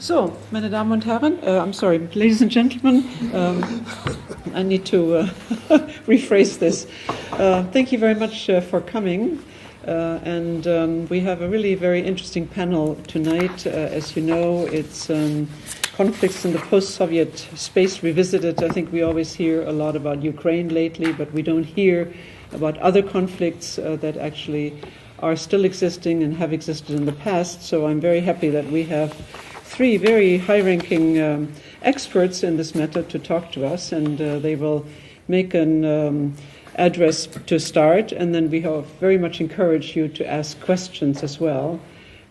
So, meine Damen und Herren, I'm sorry, ladies and gentlemen, I need to rephrase this. Thank you very much for coming. And we have a really very interesting panel tonight. As you know, it's conflicts in the post-Soviet space revisited. I think we always hear a lot about Ukraine lately, but we don't hear about other conflicts that actually are still existing and have existed in the past. So I'm very happy that we have three very high-ranking experts in this matter to talk to us, and they will make an address to start, and then we very much encourage you to ask questions as well.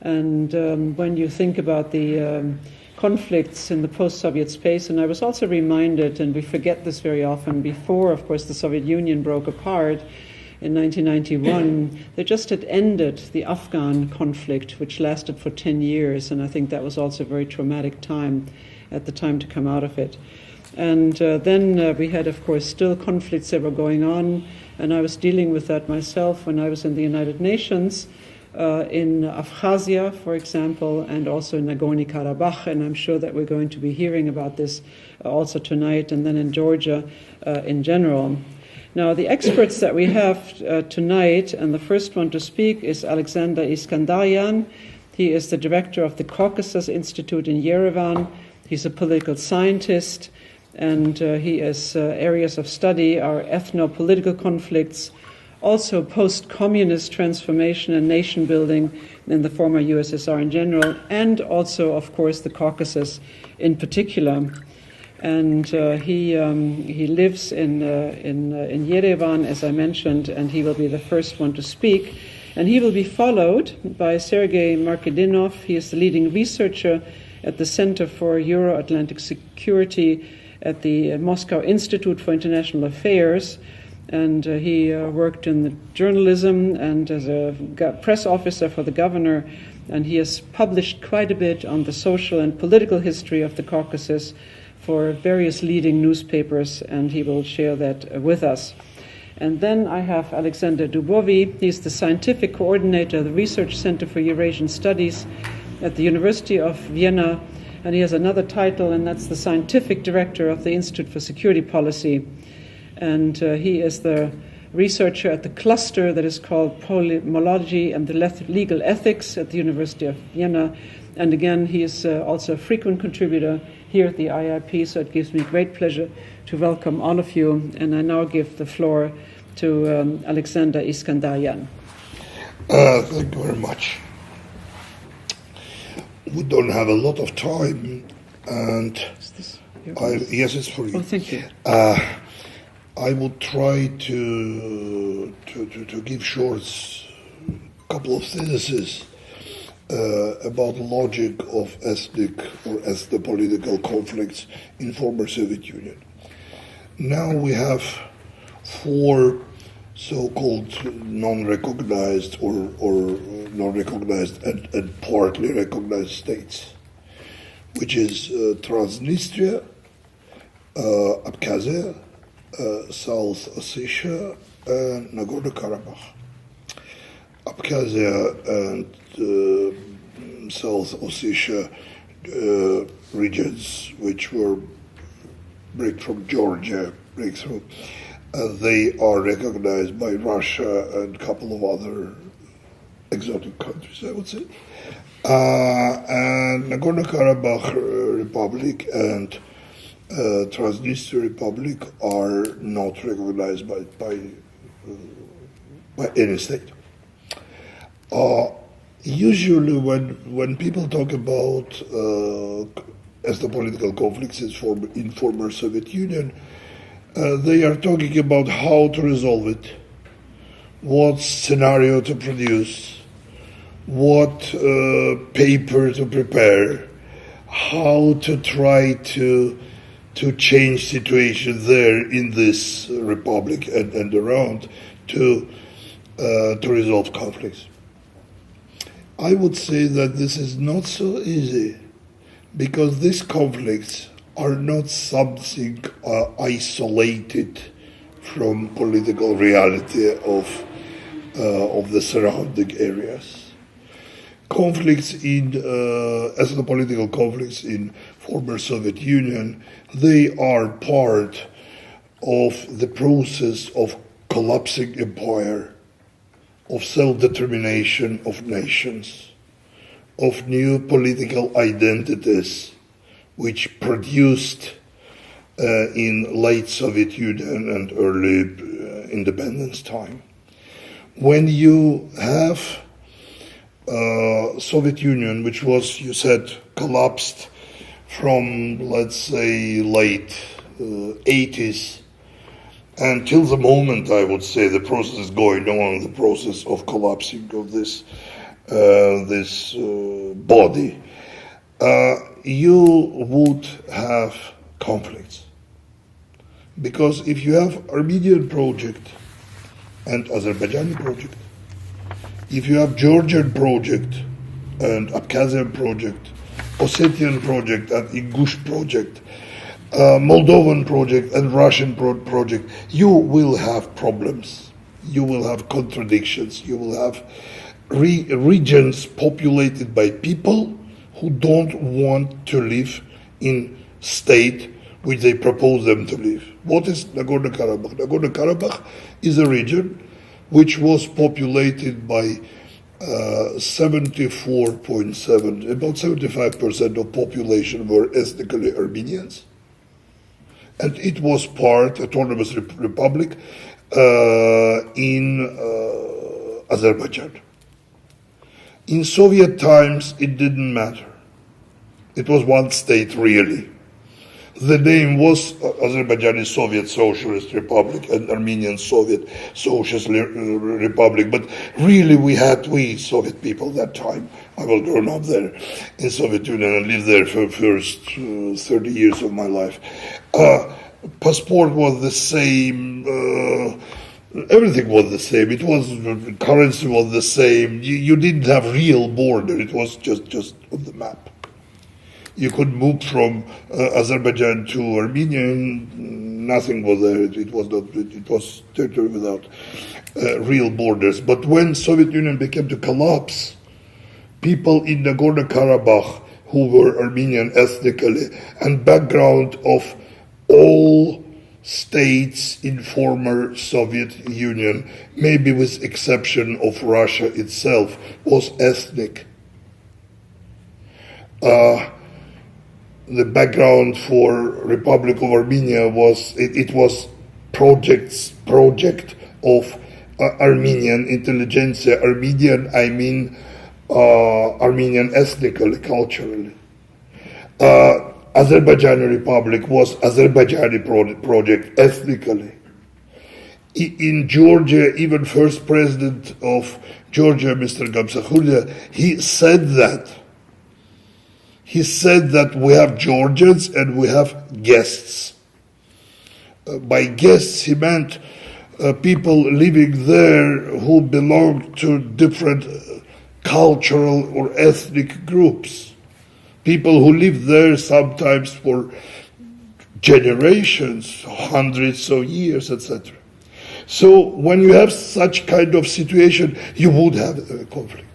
And when you think about the conflicts in the post-Soviet space, and I was also reminded, and we forget this very often, before, of course, the Soviet Union broke apart in 1991, they just had ended the Afghan conflict, which lasted for 10 years, and I think that was also a very traumatic time at the time to come out of it. And then we had, of course, still conflicts that were going on, and I was dealing with that myself when I was in the United Nations, in Abkhazia, for example, and also in Nagorno-Karabakh, and I'm sure that we're going to be hearing about this also tonight, and then in Georgia in general. Now, the experts that we have tonight, and the first one to speak is Alexander Iskandaryan. He is the director of the Caucasus Institute in Yerevan. He's a political scientist, and his areas of study are ethno-political conflicts, also post-communist transformation and nation building in the former USSR in general, and also, of course, the Caucasus in particular. And he lives in Yerevan, as I mentioned, and he will be the first one to speak. And he will be followed by Sergey Markedonov. He is the leading researcher at the Center for Euro-Atlantic Security at the Moscow Institute for International Affairs. And he worked in the journalism and as a press officer for the governor. And he has published quite a bit on the social and political history of the Caucasus for various leading newspapers, and he will share that with us. And then I have Alexander Dubowy. He's the scientific coordinator of the Research Center for Eurasian Studies at the University of Vienna, and he has another title, and that's the scientific director of the Institute for Security Policy. And he is the researcher at the cluster that is called Polymology and the Legal Ethics at the University of Vienna. And again, he is also a frequent contributor here at the IIP, so it gives me great pleasure to welcome all of you. And I now give the floor to Alexander Iskandaryan. Thank you very much. We don't have a lot of time, and yes, it's for you. Oh, thank you. I will try to give short couple of sentences about the logic of ethnic or ethno-political conflicts in former Soviet Union. Now we have four so-called non-recognized or non-recognized and partly recognized states, which is Transnistria, Abkhazia, South Ossetia, and Nagorno-Karabakh. Abkhazia and South Ossetia regions, which were break from Georgia, breakthrough, they are recognized by Russia and a couple of other exotic countries, I would say. And Nagorno-Karabakh Republic and Transnistria Republic are not recognized by any state. Usually when people talk about ethno-political conflicts in former Soviet Union, they are talking about how to resolve it, what scenario to produce, what paper to prepare, how to try to change situation there in this republic and around to resolve conflicts. I would say that this is not so easy, because these conflicts are not something isolated from political reality of the surrounding areas. conflicts in ethno-political conflicts in former Soviet Union, they are part of the process of collapsing empire, of self-determination of nations, of new political identities, which produced in late Soviet Union and early independence time. When you have Soviet Union, which was, you said, collapsed from, let's say, late 80s until the moment, I would say, the process is going on, the process of collapsing of this body, you would have conflicts. Because if you have Armenian project and Azerbaijani project, if you have Georgian project and Abkhazian project, Ossetian project and Ingush project, Moldovan project and Russian project, you will have problems. You will have contradictions. You will have regions populated by people who don't want to live in state which they propose them to live. What is Nagorno-Karabakh? Nagorno-Karabakh is a region which was populated by 74.7, about 75% of population were ethnically Armenians. And it was part, autonomous republic, in Azerbaijan. In Soviet times, it didn't matter. It was one state, really. The name was Azerbaijani Soviet Socialist Republic and Armenian Soviet Socialist Republic, but really we Soviet people that time, I was grown up there in Soviet Union and lived there for the first 30 years of my life. Passport was the same, everything was the same, currency was the same, you didn't have real border, it was just on the map. You could move from Azerbaijan to Armenia, nothing was there. It was territory without real borders. But when Soviet Union began to collapse, people in Nagorno-Karabakh who were Armenian ethnically and background of all states in former Soviet Union, maybe with exception of Russia itself, was ethnic. The background for Republic of Armenia was it was project of Armenian intelligentsia. Armenian, I mean Armenian ethnically, culturally. Azerbaijani Republic was Azerbaijani project ethnically. In Georgia, even first president of Georgia, Mr. Gamsakhulia, he said that. He said that we have Georgians and we have guests. By guests, he meant people living there who belong to different cultural or ethnic groups. People who live there sometimes for generations, hundreds of years, etc. So when you have such kind of situation, you would have a conflict.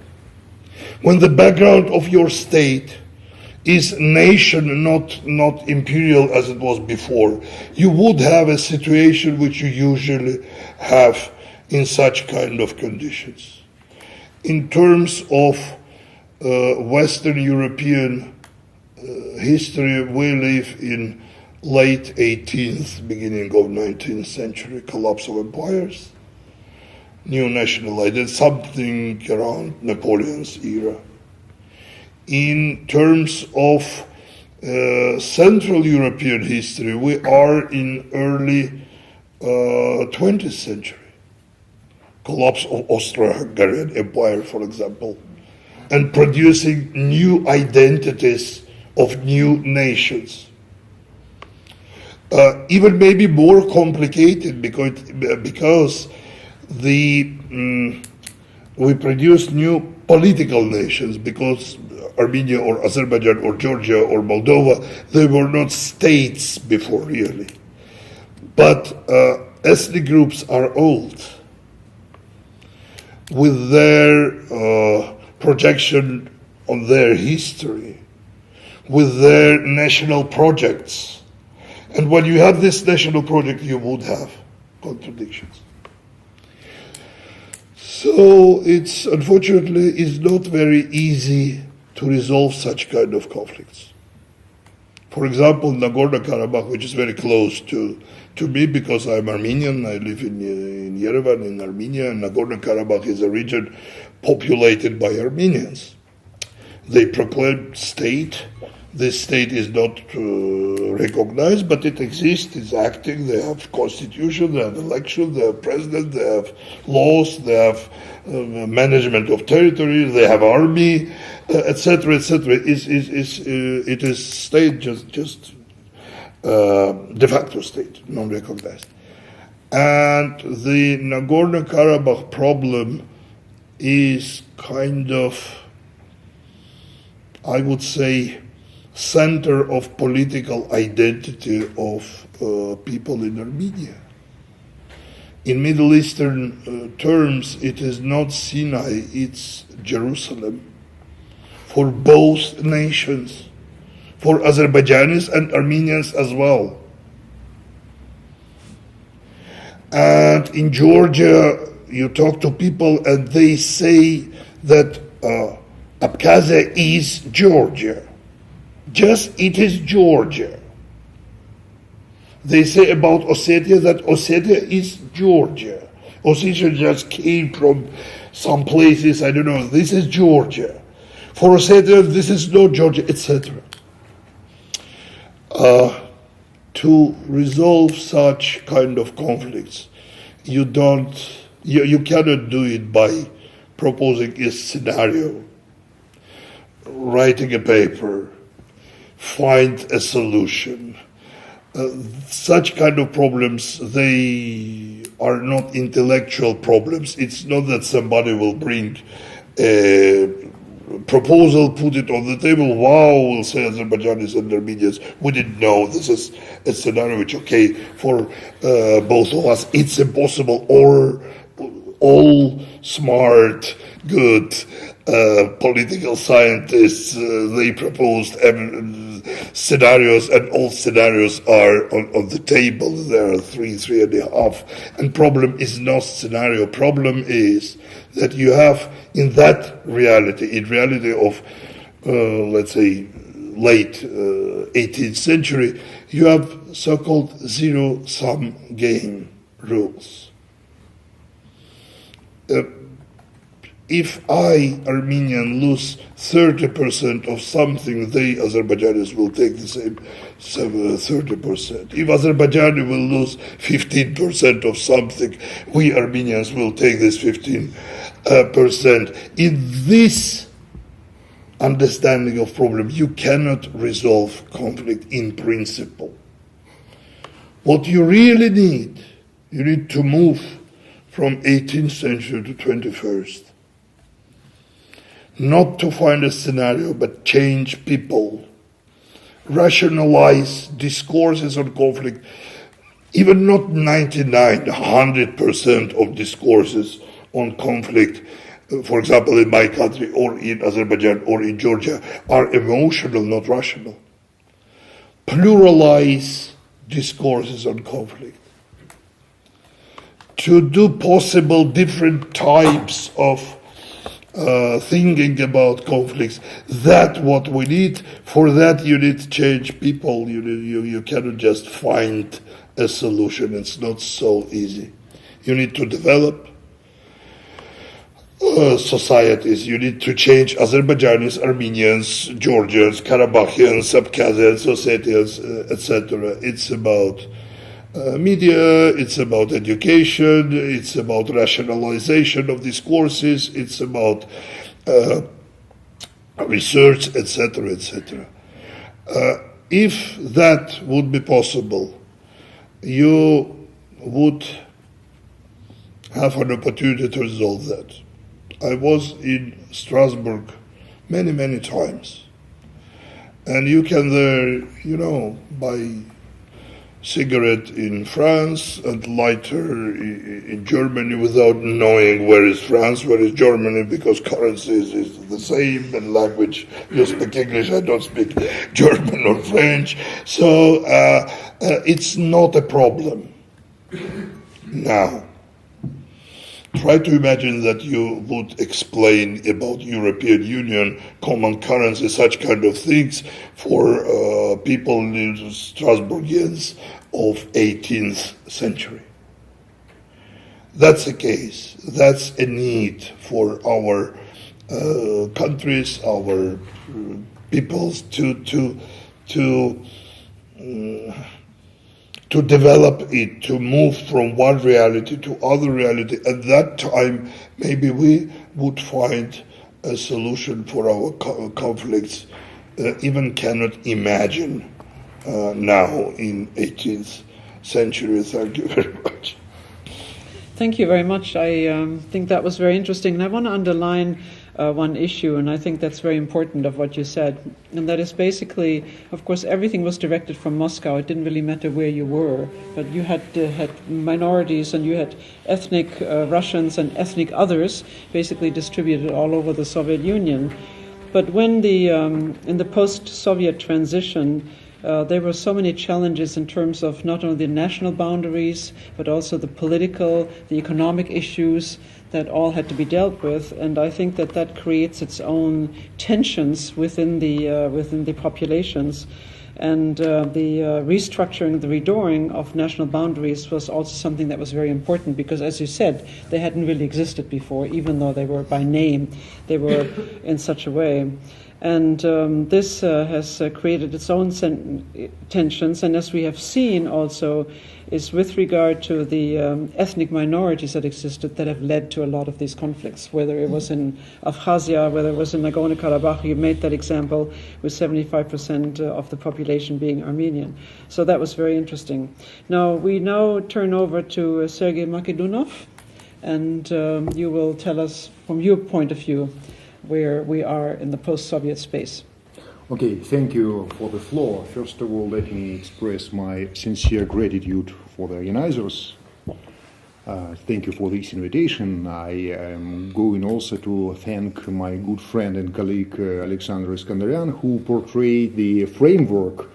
When the background of your state is nation, not imperial as it was before, you would have a situation which you usually have in such kind of conditions. In terms of Western European history, we live in late 18th, beginning of 19th century, collapse of empires, new national identity, something around Napoleon's era. In terms of Central European history, we are in early 20th century. Collapse of Austro-Hungarian Empire, for example, and producing new identities of new nations. Even maybe more complicated because we produce new political nations, because Armenia or Azerbaijan or Georgia or Moldova, they were not states before, really. But ethnic groups are old, with their projection on their history, with their national projects. And when you have this national project, you would have contradictions. So it's unfortunately is not very easy to resolve such kind of conflicts. For example, Nagorno-Karabakh, which is very close to me because I'm Armenian, I live in Yerevan in Armenia, and Nagorno-Karabakh is a region populated by Armenians. They proclaimed state. This state is not recognized, but it exists, it's acting, they have constitution, they have election, they have president, they have laws, they have management of territory, they have army, etc., etc. It is state, just de facto state, non-recognized. And the Nagorno-Karabakh problem is kind of, I would say, center of political identity of people in Armenia. In Middle Eastern terms, it is not Sinai, it's Jerusalem. For both nations, for Azerbaijanis and Armenians as well. And in Georgia, you talk to people and they say that Abkhazia is Georgia. Just it is Georgia. They say about Ossetia that Ossetia is Georgia. Ossetia just came from some places, I don't know, this is Georgia. For Ossetia, this is not Georgia, etc. To resolve such kind of conflicts, you cannot do it by proposing a scenario, writing a paper, find a solution. Such kind of problems, they are not intellectual problems. It's not that somebody will bring a proposal, put it on the table, wow, will say Azerbaijanis and Armenians, we didn't know this is a scenario which, okay, for both of us, it's impossible, or all smart, good political scientists, they proposed scenarios, and all scenarios are on the table. There are three and a half. And problem is not scenario. Problem is that you have in that reality, in reality of, let's say, late 18th century, you have so-called zero-sum game rules. If I, Armenian, lose 30% of something, they, Azerbaijanis, will take the same 30%. If Azerbaijani will lose 15% of something, we, Armenians, will take this 15%. In this understanding of problem, you cannot resolve conflict in principle. What you really need, you need to move from 18th century to 21st. Not to find a scenario, but change people. Rationalize discourses on conflict. Even not 99, 100% of discourses on conflict, for example, in my country or in Azerbaijan or in Georgia, are emotional, not rational. Pluralize discourses on conflict. To do possible different types of thinking about conflicts. That's what we need. For that, you need to change people. You cannot just find a solution. It's not so easy. You need to develop societies. You need to change Azerbaijanis, Armenians, Georgians, Karabakhians, Abkhazians, Ossetians, etc. It's about media, it's about education, it's about rationalization of discourses, it's about research, etc., etc. If that would be possible, you would have an opportunity to resolve that. I was in Strasbourg many, many times. And you can there, by cigarette in France and lighter in Germany without knowing where is France, where is Germany, because currencies is the same and language. You speak English, I don't speak German or French. So it's not a problem. Now, try to imagine that you would explain about European Union, common currency, such kind of things for people in Strasbourgians of 18th century. That's the case. That's a need for our countries, our peoples to develop it, to move from one reality to other reality. At that time, maybe we would find a solution for our conflicts even cannot imagine now in 18th century. Thank you very much. Thank you very much. I think that was very interesting. And I want to underline one issue, and I think that's very important of what you said. And that is basically, of course, everything was directed from Moscow. It didn't really matter where you were, but you had minorities and you had ethnic Russians and ethnic others basically distributed all over the Soviet Union. But when in the post-Soviet transition, there were so many challenges in terms of not only the national boundaries, but also the political, the economic issues that all had to be dealt with. And I think that creates its own tensions within the populations. And the restructuring, the redoing of national boundaries was also something that was very important because, as you said, they hadn't really existed before, even though they were by name, they were in such a way. And this has created its own tensions, and as we have seen also, is with regard to the ethnic minorities that existed that have led to a lot of these conflicts, whether it was in Abkhazia, whether it was in Nagorno-Karabakh. You made that example with 75% of the population being Armenian. So that was very interesting. Now, we now turn over to Sergey Markedonov, and you will tell us from your point of view where we are in the post-Soviet space. Okay, thank you for the floor. First of all, let me express my sincere gratitude for the organizers. Thank you for this invitation. I am going also to thank my good friend and colleague Alexander Iskandaryan, who portrayed the framework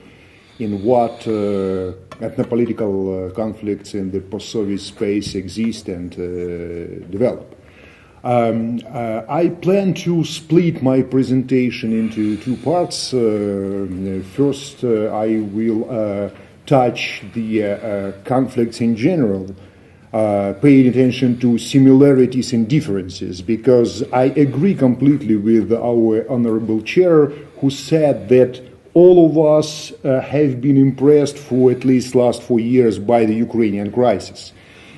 in what ethnopolitical conflicts in the post-Soviet space exist and develop. I plan to split my presentation into two parts. First, I will touch the conflicts in general, paying attention to similarities and differences, because I agree completely with our honorable chair, who said that all of us have been impressed for at least last 4 years by the Ukrainian crisis.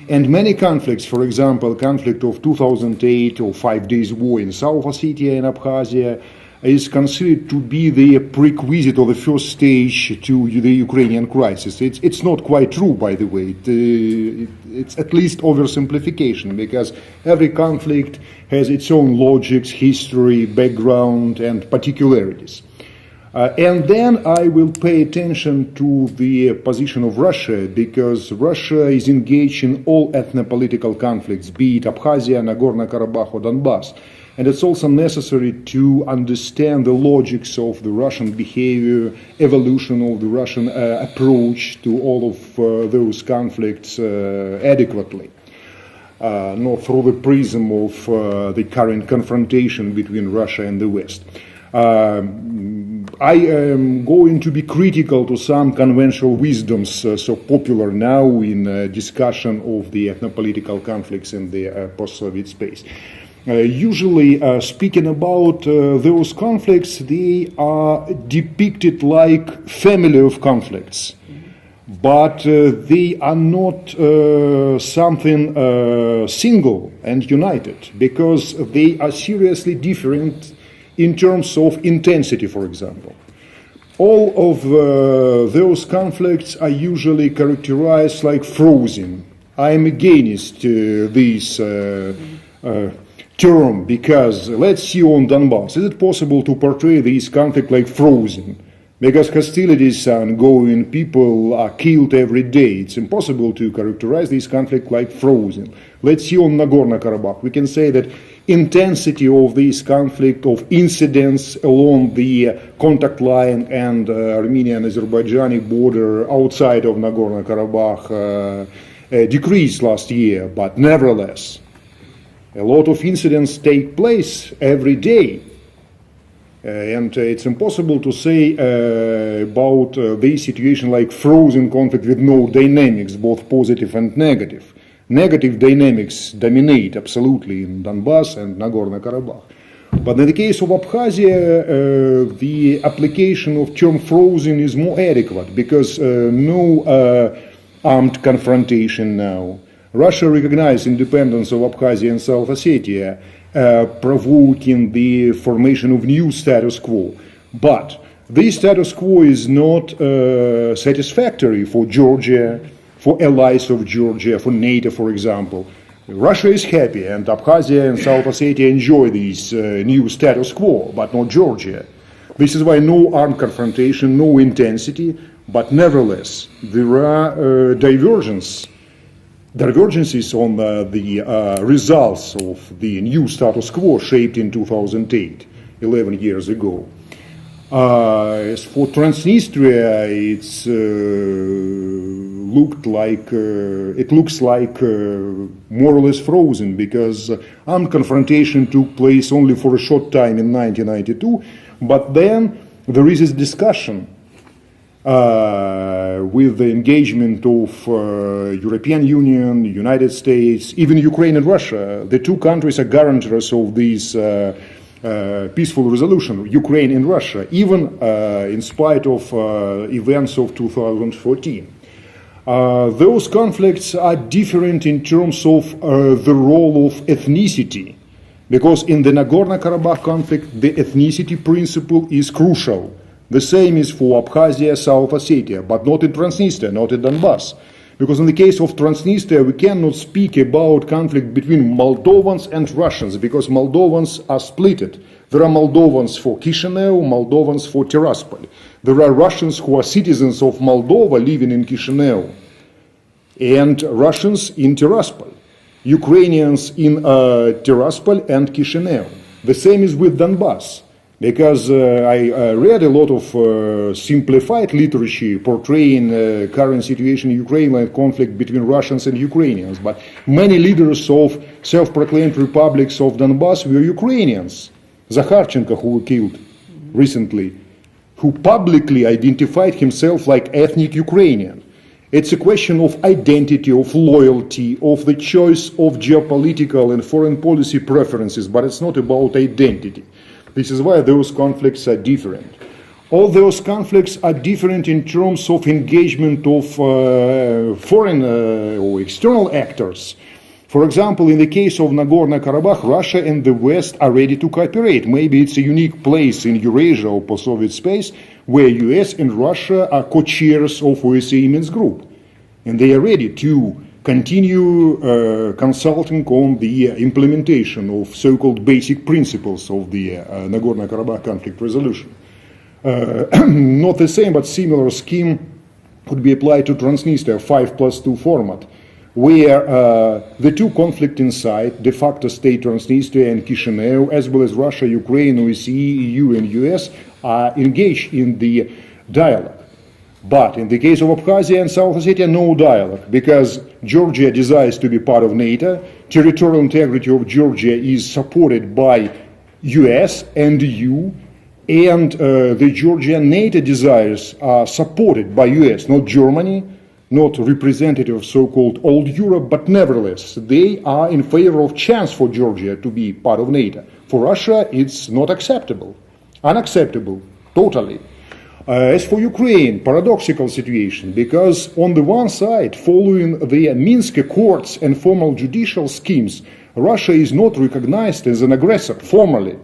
And many conflicts, for example, conflict of 2008 or 5 days war in South Ossetia and Abkhazia, is considered to be the prerequisite or the first stage to the Ukrainian crisis. It's not quite true, by the way. It's at least oversimplification, because every conflict has its own logics, history, background, and particularities. And then I will pay attention to the position of Russia, because Russia is engaged in all ethnopolitical conflicts, be it Abkhazia, Nagorno-Karabakh, or Donbass. And it's also necessary to understand the logics of the Russian behavior, evolution of the Russian approach to all of those conflicts adequately, not through the prism of the current confrontation between Russia and the West. I am going to be critical to some conventional wisdoms so popular now in discussion of the ethnopolitical conflicts in the post-Soviet space. Usually, speaking about those conflicts, they are depicted like family of conflicts, but they are not something single and united, because they are seriously different in terms of intensity, for example. All of those conflicts are usually characterized like frozen. I am against this term, because let's see on Donbass, is it possible to portray this conflict like frozen? because hostilities are ongoing, people are killed every day. It's impossible to characterize this conflict like frozen. Let's see on Nagorno-Karabakh. We can say that intensity of this conflict, of incidents along the contact line and Armenian-Azerbaijani border outside of Nagorno-Karabakh decreased last year, but nevertheless, a lot of incidents take place every day. And it's impossible to say about the situation like frozen conflict with no dynamics, both positive and negative. Negative dynamics dominate absolutely in Donbass and Nagorno-Karabakh. But in the case of Abkhazia, the application of term frozen is more adequate because no armed confrontation now. Russia recognized independence of Abkhazia and South Ossetia, provoking the formation of new status quo. But this status quo is not satisfactory for Georgia, for allies of Georgia, for NATO, for example. Russia is happy, and Abkhazia and South Ossetia enjoy this new status quo, but not Georgia. This is why no armed confrontation, no intensity, but nevertheless, there are divergences on the results of the new status quo shaped in 2008, 11 years ago. As for Transnistria, it looks like more or less frozen because armed confrontation took place only for a short time in 1992, but then there is this discussion with the engagement of European Union, United States, even Ukraine and Russia. The two countries are guarantors of this peaceful resolution, Ukraine and Russia, even in spite of events of 2014. Those conflicts are different in terms of the role of ethnicity, because in the Nagorno-Karabakh conflict, the ethnicity principle is crucial. The same is for Abkhazia, South Ossetia, but not in Transnistria, not in Donbass. Because in the case of Transnistria, we cannot speak about conflict between Moldovans and Russians, because Moldovans are splitted. There are Moldovans for Chisinau, Moldovans for Tiraspol. There are Russians who are citizens of Moldova living in Chisinau, and Russians in Tiraspol, Ukrainians in Tiraspol and Chisinau. The same is with Donbass. Because I read a lot of simplified literature portraying current situation in Ukraine like conflict between Russians and Ukrainians. But many leaders of self-proclaimed republics of Donbass were Ukrainians. Zakharchenko, who were killed recently, who publicly identified himself like ethnic Ukrainian. It's a question of identity, of loyalty, of the choice of geopolitical and foreign policy preferences, but it's not about identity. This is why those conflicts are different. All those conflicts are different in terms of engagement of foreign or external actors. For example, in the case of Nagorno-Karabakh, Russia and the West are ready to cooperate. Maybe it's a unique place in Eurasia or post-Soviet space where US and Russia are co-chairs of OSCE Minsk Group. And they are ready to continue consulting on the implementation of so-called basic principles of the Nagorno-Karabakh conflict resolution. Not the same, but similar scheme could be applied to Transnistria 5+2 format, where the two conflicting sides, de facto state Transnistria and Chisinau, as well as Russia, Ukraine, OSCE, EU, and US, are engaged in the dialogue. But in the case of Abkhazia and South Ossetia, no dialogue, because Georgia desires to be part of NATO. Territorial integrity of Georgia is supported by US and EU, and the Georgian NATO desires are supported by US, not Germany, not representative of so-called old Europe, but nevertheless, they are in favor of chance for Georgia to be part of NATO. For Russia, it's not acceptable, unacceptable, totally. As for Ukraine, paradoxical situation, because on the one side, following the Minsk Accords and formal judicial schemes, Russia is not recognized as an aggressor formally.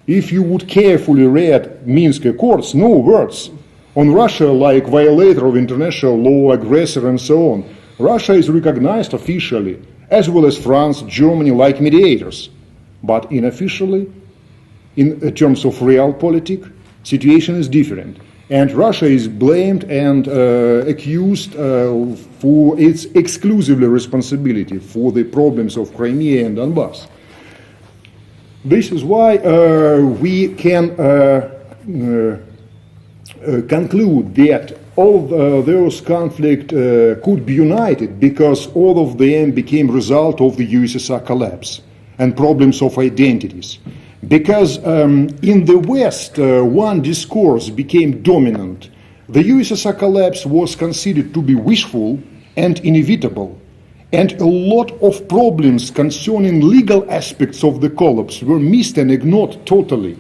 If you would carefully read Minsk Accords, no words on Russia like violator of international law, aggressor, and so on. Russia is recognized officially, as well as France, Germany, like mediators. But unofficially, in terms of realpolitik, situation is different. And Russia is blamed and accused for its exclusively responsibility for the problems of Crimea and Donbass. This is why we can conclude that all those conflicts could be united because all of them became result of the USSR collapse and problems of identities. Because in the West, one discourse became dominant. The USSR collapse was considered to be wishful and inevitable, and a lot of problems concerning legal aspects of the collapse were missed and ignored totally.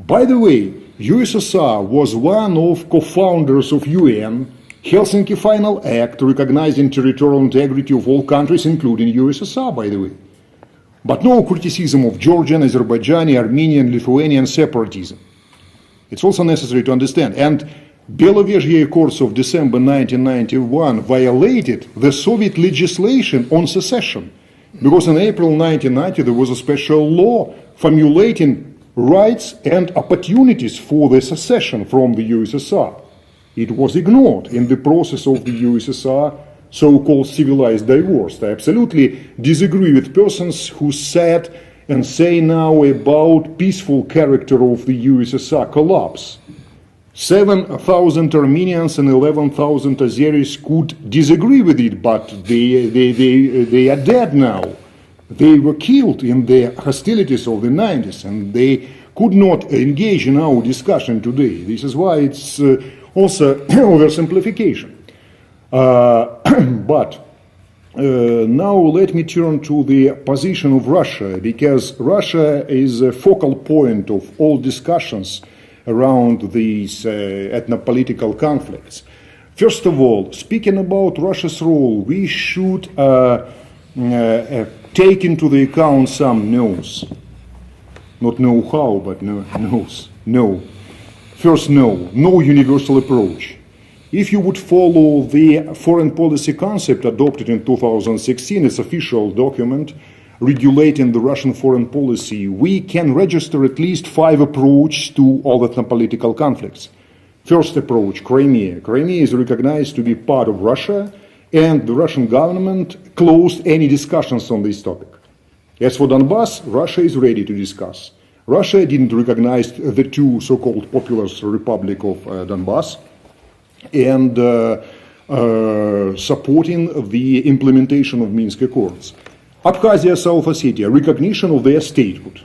By the way, USSR was one of co-founders of UN, Helsinki Final Act recognizing territorial integrity of all countries, including USSR, by the way. But no criticism of Georgian, Azerbaijani, Armenian, Lithuanian separatism. It's also necessary to understand. And Belovezhye Accords of December 1991 violated the Soviet legislation on secession, because in April 1990 there was a special law formulating rights and opportunities for the secession from the USSR. It was ignored in the process of the USSR so-called civilized divorce. I absolutely disagree with persons who said and say now about peaceful character of the USSR collapse. 7,000 Armenians and 11,000 Azeris could disagree with it, but they are dead now. They were killed in the hostilities of the 90s, and they could not engage in our discussion today. This is why it's also oversimplification. But now let me turn to the position of Russia, because Russia is a focal point of all discussions around these ethno-political conflicts. First of all, speaking about Russia's role, we should take into the account some no's. Not know-how, but no's. No. First, no universal approach. If you would follow the foreign policy concept adopted in 2016, its official document regulating the Russian foreign policy, we can register at least 5 approaches to all ethno-political conflicts. First approach, Crimea. Crimea is recognized to be part of Russia, and the Russian government closed any discussions on this topic. As for Donbass, Russia is ready to discuss. Russia didn't recognize the two so-called Populous Republic of Donbass, and supporting the implementation of Minsk Accords. Abkhazia, South Ossetia, recognition of their statehood,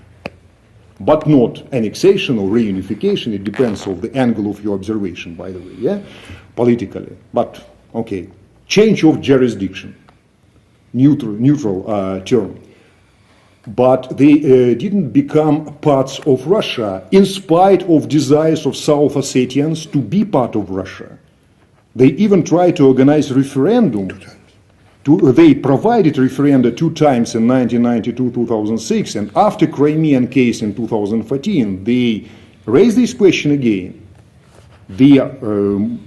but not annexation or reunification. It depends on the angle of your observation, by the way, yeah, politically. But okay, change of jurisdiction, neutral term. But they didn't become parts of Russia in spite of desires of South Ossetians to be part of Russia. They even tried to organize referendum. They provided referenda 2 times in 1992-2006, and after Crimean case in 2014, they raised this question again. The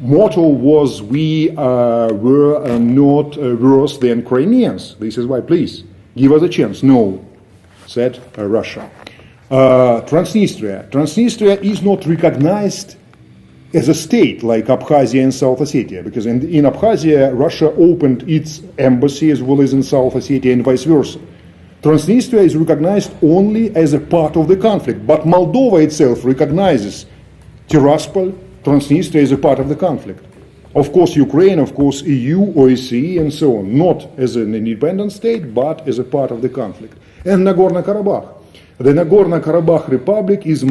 motto was, we were not worse than Crimeans. This is why, please, give us a chance. No, said Russia. Transnistria. Transnistria is not recognized as a state like Abkhazia and South Ossetia, because in Abkhazia, Russia opened its embassy as well as in South Ossetia and vice versa. Transnistria is recognized only as a part of the conflict, but Moldova itself recognizes Tiraspol, Transnistria as a part of the conflict. Of course, Ukraine, of course, EU, OSCE, and so on, not as an independent state, but as a part of the conflict. And Nagorno-Karabakh. The Nagorno-Karabakh Republic is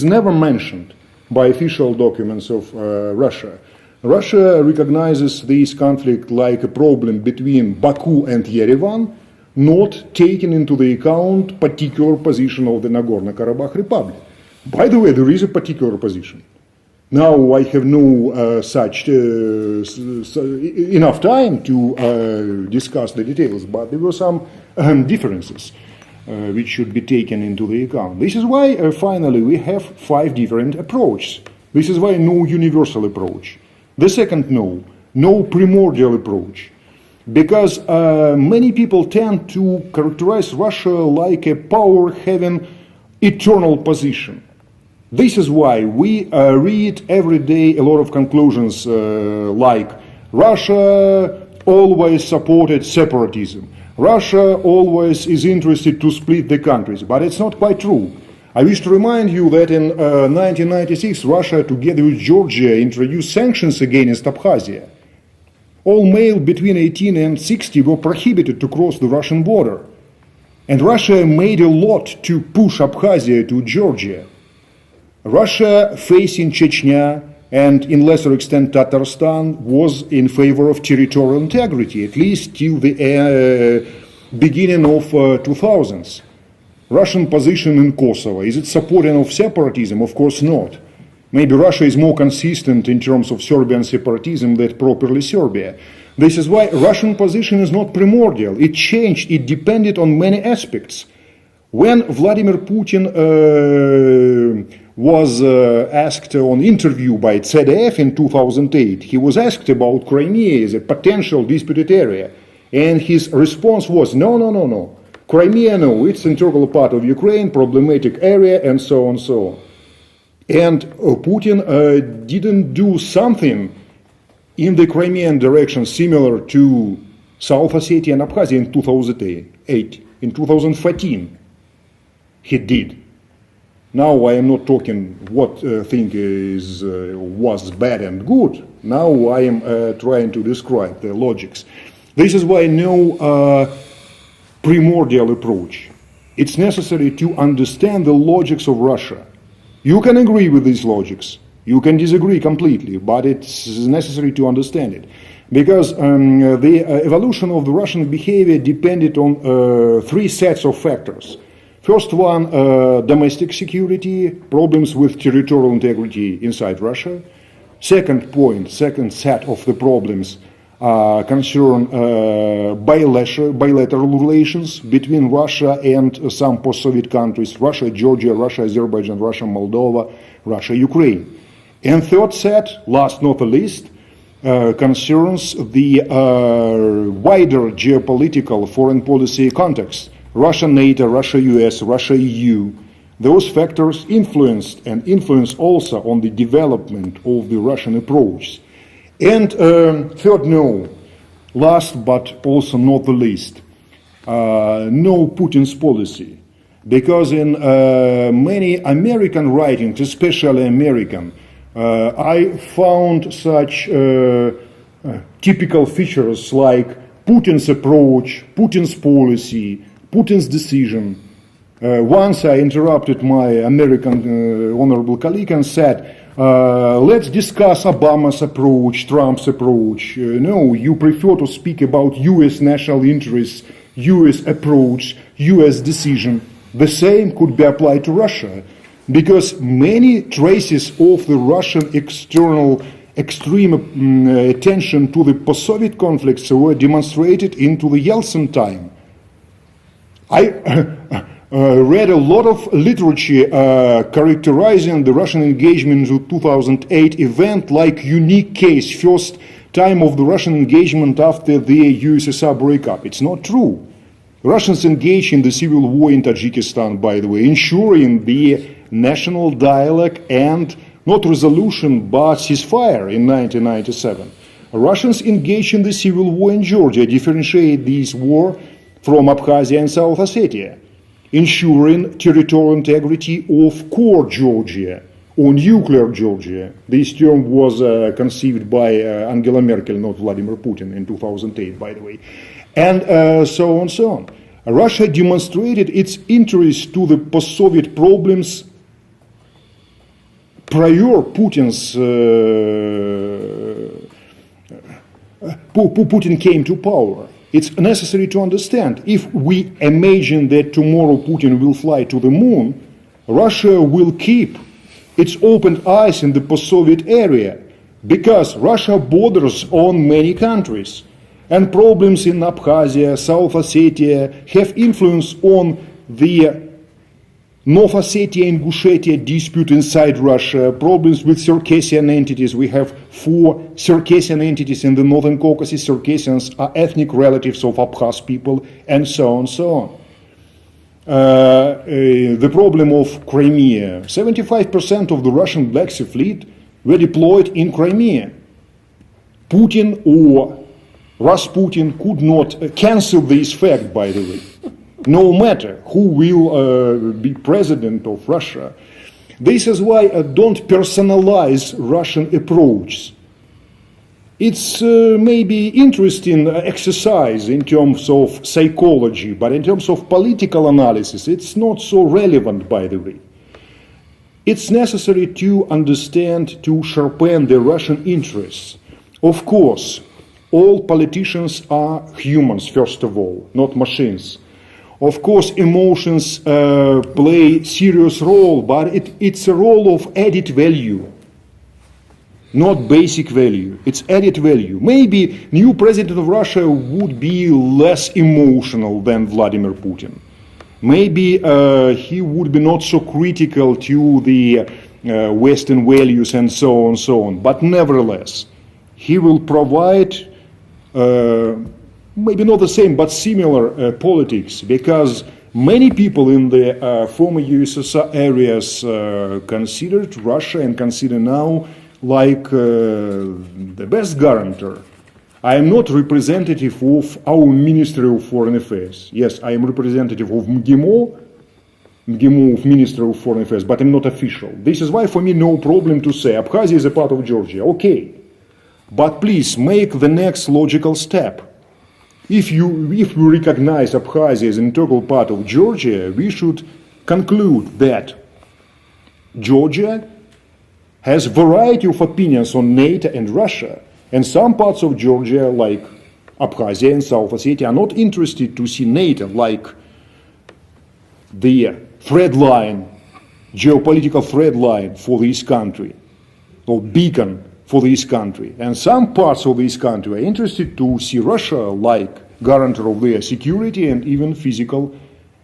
never mentioned by official documents of Russia. Russia recognizes this conflict like a problem between Baku and Yerevan, not taking into the account particular position of the Nagorno-Karabakh Republic. By the way, there is a particular position. Now I have no enough time to discuss the details, but there were some differences which should be taken into the account. This is why finally we have 5 different approaches. This is why no universal approach. The second no primordial approach. Because many people tend to characterize Russia like a power having eternal position. This is why we read every day a lot of conclusions like Russia always supported separatism. Russia always is interested to split the countries, but it's not quite true. I wish to remind you that in 1996 Russia, together with Georgia, introduced sanctions against Abkhazia. All males between 18 and 60 were prohibited to cross the Russian border. And Russia made a lot to push Abkhazia to Georgia. Russia, facing Chechnya and in lesser extent Tatarstan, was in favor of territorial integrity, at least till the beginning of 2000s. Russian position in Kosovo, is it supporting of separatism? Of course not. Maybe Russia is more consistent in terms of Serbian separatism than properly Serbia. This is why Russian position is not primordial. It changed, it depended on many aspects. When Vladimir Putin was asked on interview by ZDF in 2008, he was asked about Crimea as a potential disputed area. And his response was, no. Crimea, no, it's integral part of Ukraine, problematic area, and so on, so on. And Putin didn't do something in the Crimean direction similar to South Ossetia and Abkhazia in 2008. In 2014, he did. Now I am not talking what thing was bad and good. Now I am trying to describe the logics. This is why no primordial approach. It's necessary to understand the logics of Russia. You can agree with these logics. You can disagree completely, but it's necessary to understand it. Because the evolution of the Russian behavior depended on three sets of factors. First one, domestic security, problems with territorial integrity inside Russia. Second set of the problems concern bilateral relations between Russia and some post-Soviet countries, Russia, Georgia, Russia, Azerbaijan, Russia, Moldova, Russia, Ukraine. And third set, last not the least, concerns the wider geopolitical foreign policy context. Russia, NATO, Russia, US, Russia, EU. Those factors influenced and influence also on the development of the Russian approach. And third, no, last but also not the least, no Putin's policy. Because in many American writings, especially American, I found such typical features like Putin's approach, Putin's policy, Putin's decision. Once I interrupted my American honorable colleague and said, let's discuss Obama's approach, Trump's approach. No, you prefer to speak about US national interests, US approach, US decision. The same could be applied to Russia, because many traces of the Russian extreme attention to the post-Soviet conflicts were demonstrated into the Yeltsin time. I read a lot of literature characterizing the Russian engagement in the 2008 event like unique case, first time of the Russian engagement after the USSR breakup. It's not true. Russians engaged in the civil war in Tajikistan, by the way, ensuring the national dialogue and not resolution but ceasefire in 1997. Russians engaged in the civil war in Georgia, differentiate this war from Abkhazia and South Ossetia, ensuring territorial integrity of core Georgia or nuclear Georgia. This term was conceived by Angela Merkel, not Vladimir Putin, in 2008, by the way. And so on and so on. Russia demonstrated its interest to the post-Soviet problems prior Putin came to power. It's necessary to understand, if we imagine that tomorrow Putin will fly to the moon, Russia will keep its open eyes in the post-Soviet area, because Russia borders on many countries, and problems in Abkhazia, South Ossetia have influence on the North Ossetia and Ingushetia dispute inside Russia, problems with Circassian entities. We have 4 Circassian entities in the Northern Caucasus. Circassians are ethnic relatives of Abkhaz people, and so on and so on. the problem of Crimea. 75% of the Russian Black Sea Fleet were deployed in Crimea. Putin or Rasputin could not cancel this fact, by the way, no matter who will be president of Russia. This is why I don't personalize Russian approach. It's maybe interesting exercise in terms of psychology, but in terms of political analysis, it's not so relevant, by the way. It's necessary to understand, to sharpen the Russian interests. Of course, all politicians are humans, first of all, not machines. Of course, emotions play serious role, but it's a role of added value. Not basic value, it's added value. Maybe new president of Russia would be less emotional than Vladimir Putin. Maybe he would be not so critical to the Western values and so on. But nevertheless, he will provide maybe not the same, but similar politics, because many people in the former USSR areas considered Russia and consider now like the best guarantor. I am not representative of our Ministry of Foreign Affairs. Yes, I am representative of MGIMO of Ministry of Foreign Affairs, but I'm not official. This is why for me no problem to say Abkhazia is a part of Georgia. Okay, but please make the next logical step. If we recognize Abkhazia as an integral part of Georgia, we should conclude that Georgia has a variety of opinions on NATO and Russia, and some parts of Georgia, like Abkhazia and South Ossetia, are not interested to see NATO like the thread line, geopolitical thread line for this country, or beacon for this country. And some parts of this country are interested to see Russia like guarantor of their security and even physical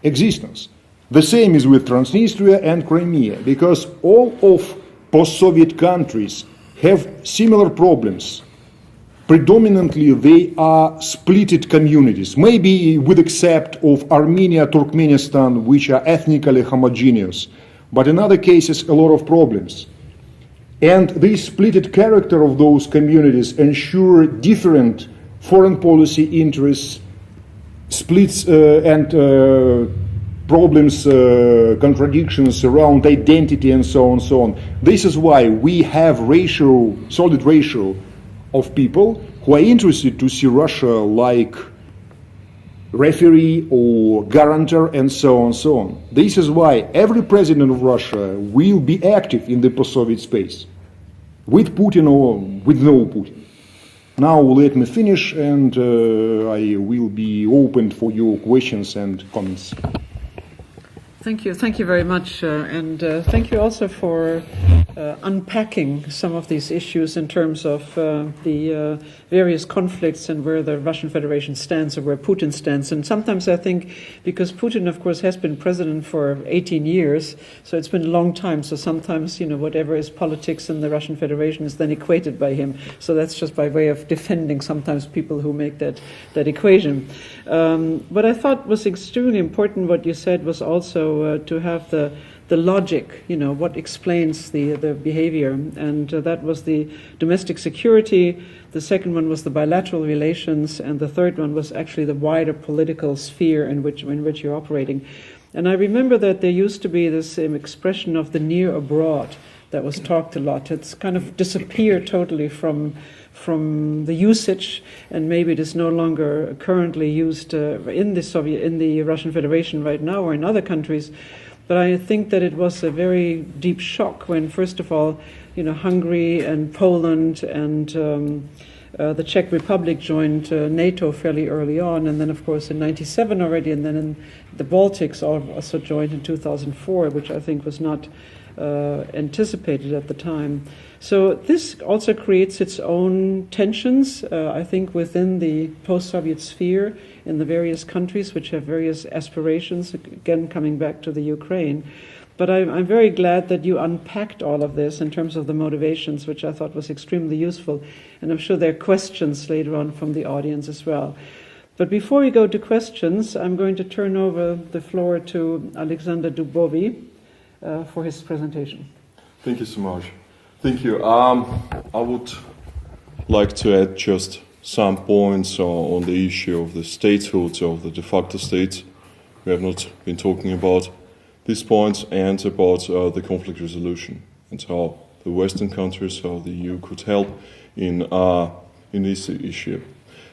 existence. The same is with Transnistria and Crimea, because all of post-Soviet countries have similar problems. Predominantly, they are splitted communities, maybe with except of Armenia, Turkmenistan, which are ethnically homogeneous, but in other cases, a lot of problems. And this splitted character of those communities ensure different foreign policy interests, splits and problems, contradictions around identity and so on. This is why we have solid ratio of people who are interested to see Russia like referee or guarantor and so on. This is why every president of Russia will be active in the post-Soviet space, with Putin or with no Putin. Now let me finish, and I will be open for your questions and comments. Thank you very much, and thank you also for unpacking some of these issues in terms of the various conflicts and where the Russian Federation stands or where Putin stands. And sometimes I think, because Putin, of course, has been president for 18 years, so it's been a long time, so sometimes, whatever is politics in the Russian Federation is then equated by him. So that's just by way of defending sometimes people who make that equation. What I thought was extremely important, what you said, was also to have the logic, what explains the behavior. And that was the domestic security. The second one was the bilateral relations. And the third one was actually the wider political sphere in which you're operating. And I remember that there used to be this expression of the near abroad that was talked a lot. It's kind of disappeared totally from the usage, and maybe it is no longer currently used in the Russian Federation right now or in other countries. But I think that it was a very deep shock when, first of all, Hungary and Poland and the Czech Republic joined NATO fairly early on, and then, of course, in '97 already, and then in the Baltics also joined in 2004, which I think was not anticipated at the time. So this also creates its own tensions, I think, within the post-Soviet sphere in the various countries which have various aspirations, again coming back to the Ukraine. But I'm very glad that you unpacked all of this in terms of the motivations, which I thought was extremely useful. And I'm sure there are questions later on from the audience as well. But before we go to questions, I'm going to turn over the floor to Alexander Dubowy for his presentation. Thank you so much. Thank you. I would like to add just some points on the issue of the statehood of the de facto states. We have not been talking about these points, and about the conflict resolution and how the Western countries, how the EU could help in this issue,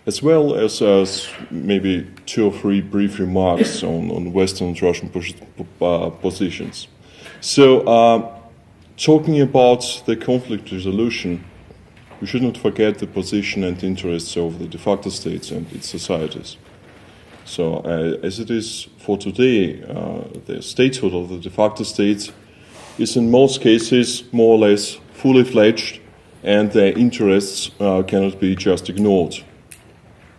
as well as maybe 2 or 3 brief remarks on Western and Russian positions. So, talking about the conflict resolution, we should not forget the position and interests of the de facto states and its societies. So, as it is for today, the statehood of the de facto states is in most cases more or less fully fledged, and their interests cannot be just ignored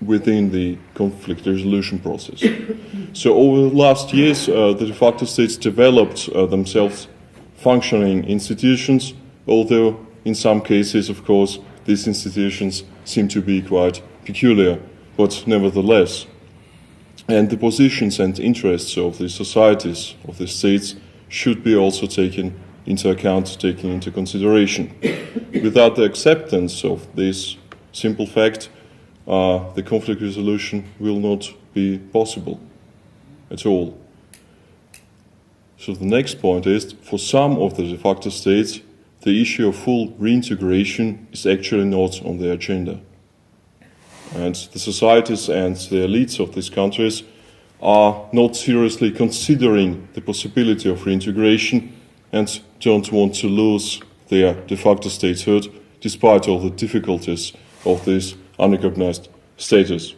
within the conflict resolution process. So, over the last years, the de facto states developed themselves functioning institutions, although in some cases, of course, these institutions seem to be quite peculiar, but nevertheless. And the positions and interests of the societies, of the states, should be also taken into account, taken into consideration. Without the acceptance of this simple fact, the conflict resolution will not be possible at all. So the next point is, for some of the de facto states, the issue of full reintegration is actually not on their agenda. And the societies and the elites of these countries are not seriously considering the possibility of reintegration and don't want to lose their de facto statehood despite all the difficulties of this unrecognized status.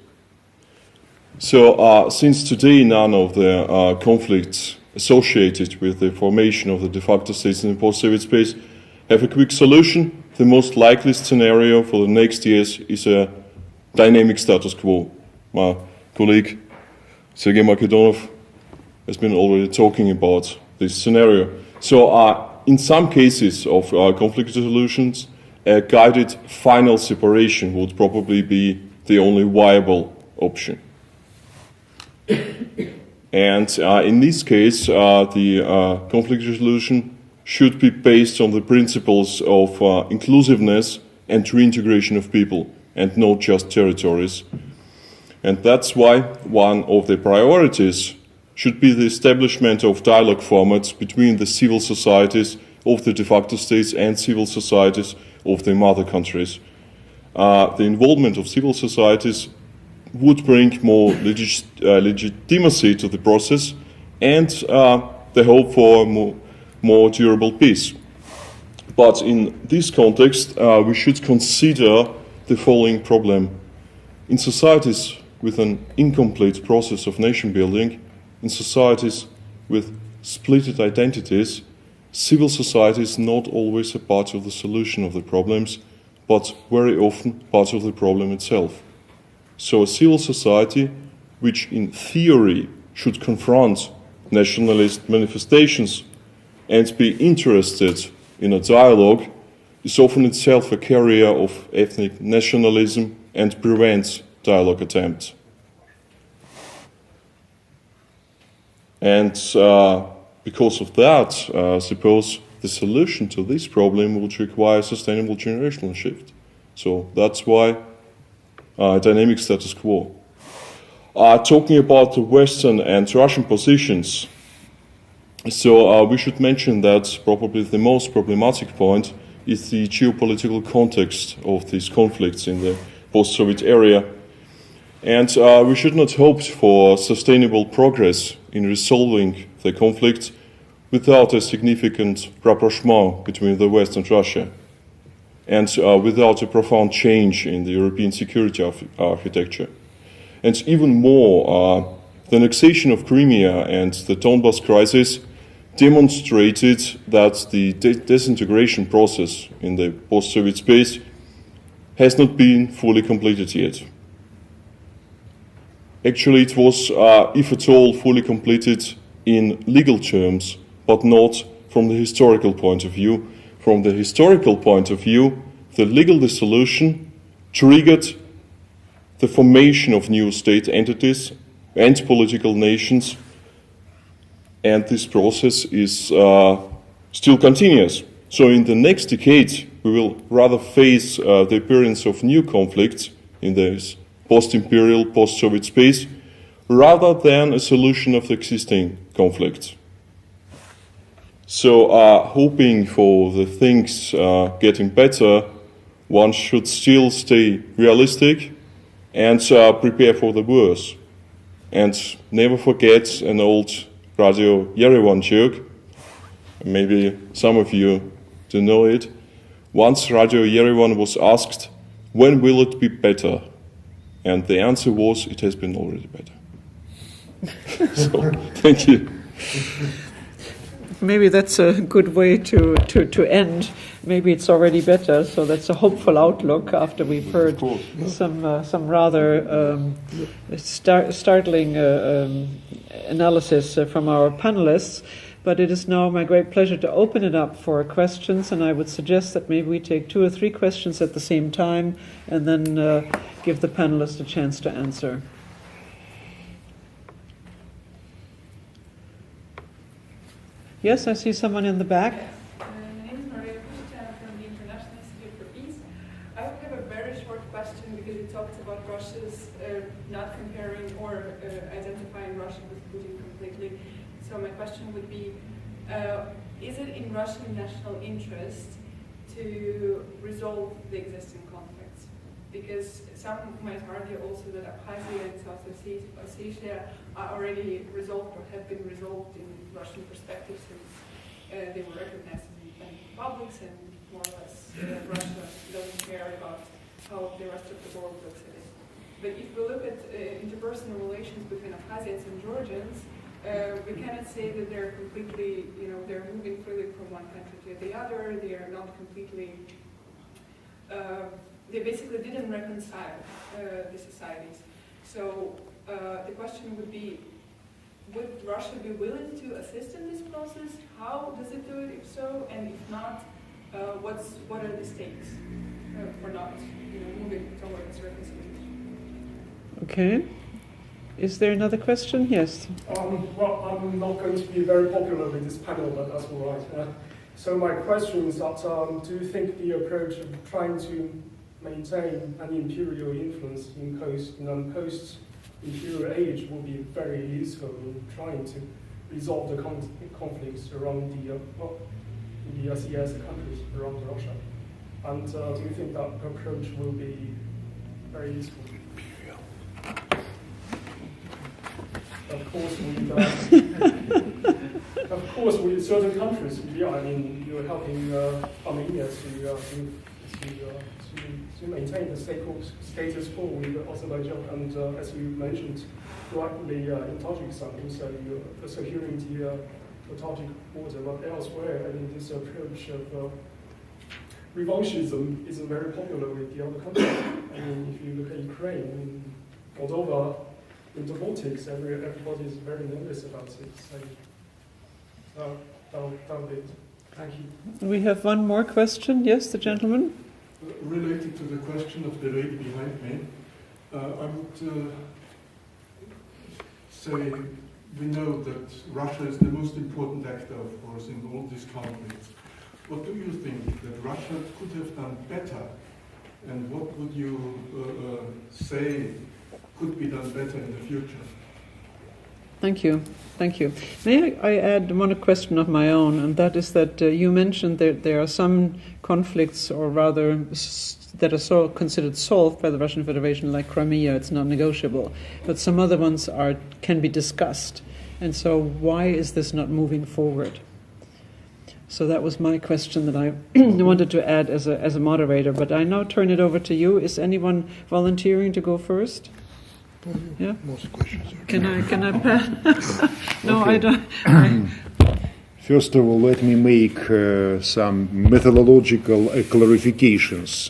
So since today none of the conflicts associated with the formation of the de facto states in the post-Soviet space have a quick solution, the most likely scenario for the next years is a dynamic status quo. My colleague Sergey Markedonov has been already talking about this scenario. So in some cases of conflict resolutions, a guided final separation would probably be the only viable option. And in this case, the conflict resolution should be based on the principles of inclusiveness and reintegration of people, and not just territories. And that's why one of the priorities should be the establishment of dialogue formats between the civil societies of the de facto states and civil societies of the mother countries. The involvement of civil societies would bring more legitimacy to the process and the hope for more durable peace. But in this context, we should consider the following problem. In societies with an incomplete process of nation building, in societies with splitted identities, civil society is not always a part of the solution of the problems, but very often part of the problem itself. So a civil society, which in theory should confront nationalist manifestations and be interested in a dialogue, is often itself a carrier of ethnic nationalism and prevents dialogue attempts. And because of that, I suppose the solution to this problem would require sustainable generational shift. So that's why dynamic status quo. Talking about the Western and Russian positions, so we should mention that probably the most problematic point is the geopolitical context of these conflicts in the post-Soviet area. And we should not hope for sustainable progress in resolving the conflict without a significant rapprochement between the West and Russia, and without a profound change in the European security architecture. And even more, the annexation of Crimea and the Donbas crisis demonstrated that the disintegration process in the post-Soviet space has not been fully completed yet. Actually, it was, if at all, fully completed in legal terms, but not from the historical point of view. From the historical point of view, the legal dissolution triggered the formation of new state entities and political nations, and this process is still continuous. So in the next decade, we will rather face the appearance of new conflicts in this post-imperial, post-Soviet space, rather than a solution of the existing conflicts. So hoping for the things getting better, one should still stay realistic and prepare for the worst. And never forget an old Radio Yerevan joke. Maybe some of you do know it. Once Radio Yerevan was asked, when will it be better? And the answer was, it has been already better. So, thank you. Maybe that's a good way to end. Maybe it's already better, so that's a hopeful outlook after we've heard some rather startling analysis from our panelists. But it is now my great pleasure to open it up for questions, and I would suggest that maybe we take 2 or 3 questions at the same time and then give the panelists a chance to answer. Yes, I see someone in the back. My name is Maria Kushtan from the International Institute for Peace. I would have a very short question because you talked about Russia's not comparing or identifying Russia with Putin completely. So my question would be, is it in Russian national interest to resolve the existing conflicts? Because some might argue also that Abkhazia and South Ossetia are already resolved or have been resolved in Russian perspective since they were recognized as independent republics, and more or less Russia doesn't care about how the rest of the world looks at it. But if we look at interpersonal relations between Abkhazians and Georgians, we cannot say that they're completely, they're moving freely from one country to the other. They are not completely, they basically didn't reconcile the societies. So the question would be, would Russia be willing to assist in this process? How does it do it, if so? And if not, what are the stakes for not moving towards reconciliation? Okay. Is there another question? Yes. Well, I'm not going to be very popular with this panel, but that's all right. So my question is that do you think the approach of trying to maintain an imperial influence in post-imperial age will be very useful in trying to resolve the conflicts around the CIS countries around Russia? And do you think that approach will be very useful? Of course, with certain countries, you're helping Armenia to maintain the status quo with Azerbaijan, and as you mentioned rightly in Tajikistan, also you're securing the Tajik border. But elsewhere, this approach of revanchism isn't very popular with the other countries. If you look at Ukraine, Moldova, in the Baltics, everybody is very nervous about it. So that'll be it. Thank you. We have one more question. Yes, the gentleman. Related to the question of the lady behind me, I would say we know that Russia is the most important actor, of course, in all these conflicts. What do you think that Russia could have done better, and what would you say could be done better in the future? Thank you. Thank you. May I add one question of my own, and that is that you mentioned that there are some conflicts, or rather that are considered solved by the Russian Federation, like Crimea, it's not negotiable. But some other ones can be discussed. And so why is this not moving forward? So that was my question that I wanted to add as a moderator. But I now turn it over to you. Is anyone volunteering to go first? Yeah. Most questions. Can I pass? No, Okay. I don't. First of all, let me make some methodological clarifications.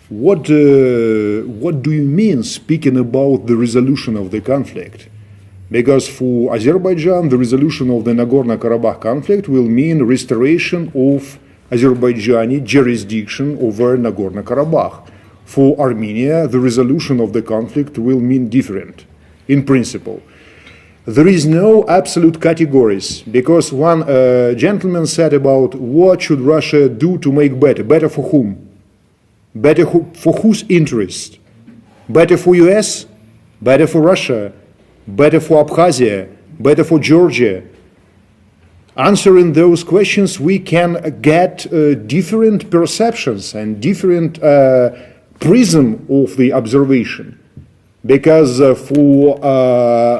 What do you mean speaking about the resolution of the conflict? Because for Azerbaijan, the resolution of the Nagorno-Karabakh conflict will mean restoration of Azerbaijani jurisdiction over Nagorno-Karabakh. for Armenia, the resolution of the conflict will mean different, in principle. There is no absolute categories, because one gentleman said about what should Russia do to make better. Better for whom? Better for whose interest? Better for US? Better for Russia? Better for Abkhazia? Better for Georgia? Answering those questions, we can get different perceptions and different prism of the observation. Because for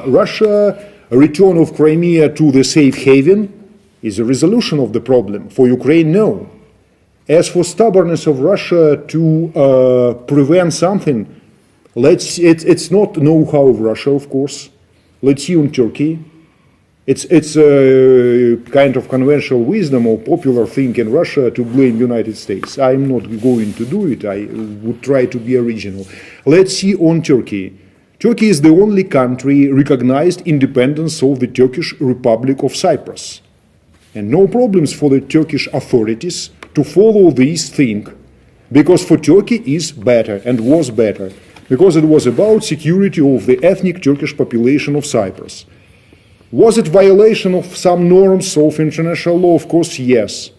Russia, a return of Crimea to the safe haven is a resolution of the problem. For Ukraine, no. As for stubbornness of Russia to prevent something, it's not know-how of Russia, of course. Let's see on Turkey. It's a kind of conventional wisdom or popular thing in Russia to blame United States. I'm not going to do it. I would try to be original. Let's see on Turkey. Turkey is the only country recognized independence of the Turkish Republic of Cyprus. And no problems for the Turkish authorities to follow this thing, because for Turkey is better and was better, because it was about security of the ethnic Turkish population of Cyprus. Was it violation of some norms of international law? Of course, yes.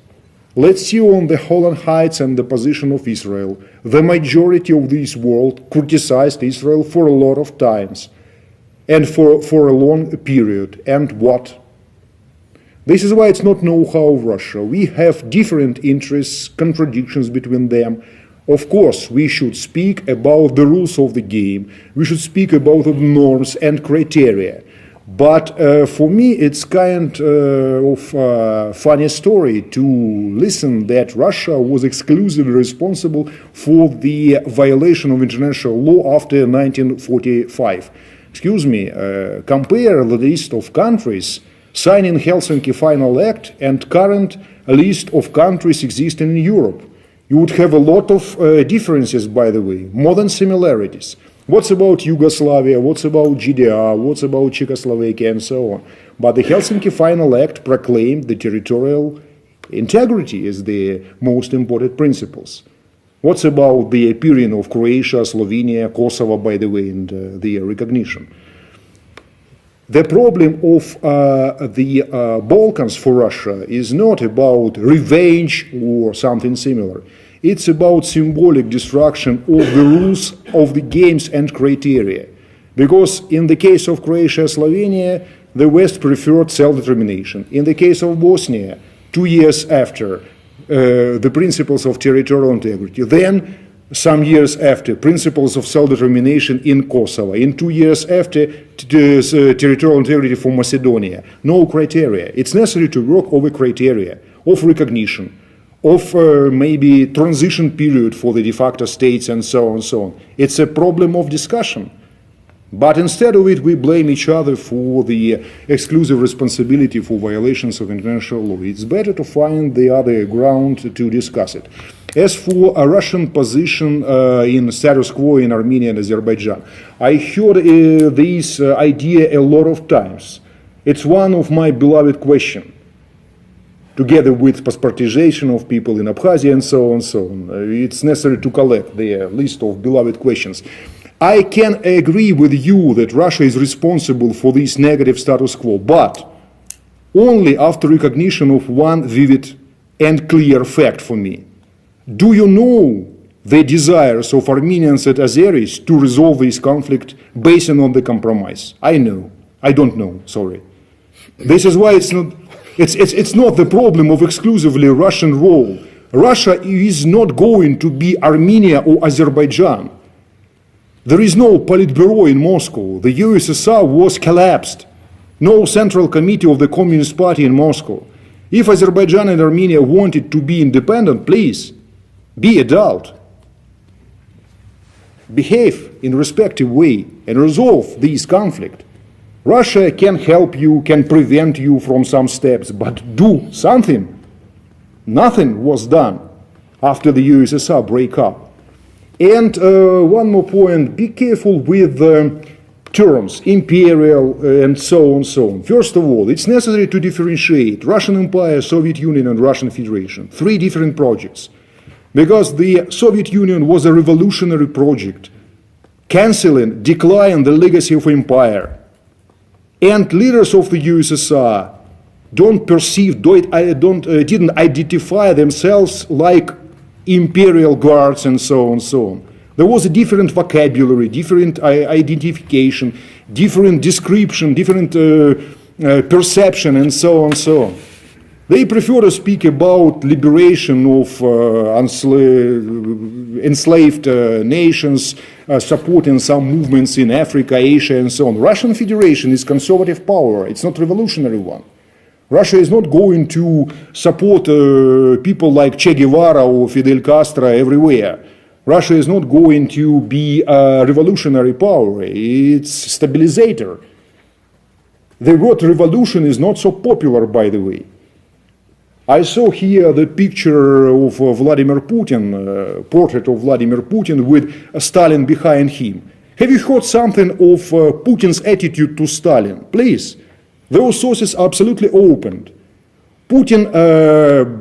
Let's see on the Holland Heights and the position of Israel. The majority of this world criticized Israel for a lot of times and for a long period. And what? This is why it's not know-how of Russia. We have different interests, contradictions between them. Of course, we should speak about the rules of the game. We should speak about the norms and criteria. But for me, it's kind of a funny story to listen that Russia was exclusively responsible for the violation of international law after 1945. Excuse me, compare the list of countries signing Helsinki Final Act and current list of countries existing in Europe. You would have a lot of differences, by the way, more than similarities. What's about Yugoslavia, what's about GDR, what's about Czechoslovakia, and so on. But the Helsinki Final Act proclaimed the territorial integrity as the most important principles. What's about the appearing of Croatia, Slovenia, Kosovo, by the way, and their recognition? The problem of the Balkans for Russia is not about revenge or something similar. It's about symbolic destruction of the rules of the games and criteria. Because in the case of Croatia, Slovenia, the West preferred self-determination. In the case of Bosnia, 2 years after, the principles of territorial integrity. Then, some years after, principles of self-determination in Kosovo. In 2 years after, territorial integrity for Macedonia. No criteria. It's necessary to work over criteria of recognition, of maybe transition period for the de facto states, and so on and so on. It's a problem of discussion. But instead of it, we blame each other for the exclusive responsibility for violations of international law. It's better to find the other ground to discuss it. As for a Russian position in status quo in Armenia and Azerbaijan, I heard this idea a lot of times. It's one of my beloved questions, together with passportization of people in Abkhazia and so on and so on. It's necessary to collect the list of beloved questions. I can agree with you that Russia is responsible for this negative status quo, but only after recognition of one vivid and clear fact for me. Do you know the desires of Armenians and Azeris to resolve this conflict based on the compromise? I know. I don't know, sorry. This is why it's not the problem of exclusively Russian role. Russia is not going to be Armenia or Azerbaijan. There is no Politburo in Moscow. The USSR was collapsed. No central committee of the Communist Party in Moscow. If Azerbaijan and Armenia wanted to be independent, please, be adult. Behave in a respective way and resolve this conflict. Russia can help you, can prevent you from some steps, but do something. Nothing was done after the USSR breakup. And one more point, be careful with terms, imperial and so on, so on. First of all, it's necessary to differentiate Russian Empire, Soviet Union and Russian Federation. 3 different projects. because the Soviet Union was a revolutionary project, canceling, decline the legacy of empire. And leaders of the USSR didn't identify themselves like imperial guards and so on and so on. There was a different vocabulary, different identification, different description, different perception, and so on and so on. They prefer to speak about liberation of enslaved nations, supporting some movements in Africa, Asia, and so on. Russian Federation is conservative power. It's not revolutionary one. Russia is not going to support people like Che Guevara or Fidel Castro everywhere. Russia is not going to be a revolutionary power. It's stabilizer. The word revolution is not so popular, by the way. I saw here the picture of Vladimir Putin, portrait of Vladimir Putin with Stalin behind him. Have you heard something of Putin's attitude to Stalin? Please. Those sources are absolutely opened. Putin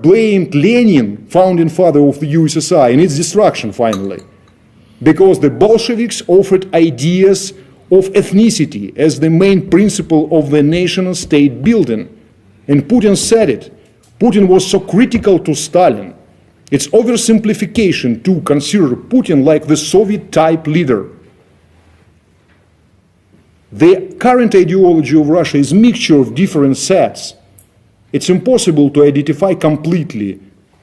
blamed Lenin, founding father of the USSR, in its destruction finally, because the Bolsheviks offered ideas of ethnicity as the main principle of the nation state building. And Putin said it. Putin was so critical to Stalin. It's oversimplification to consider Putin like the Soviet-type leader. The current ideology of Russia is a mixture of different sets. It's impossible to identify completely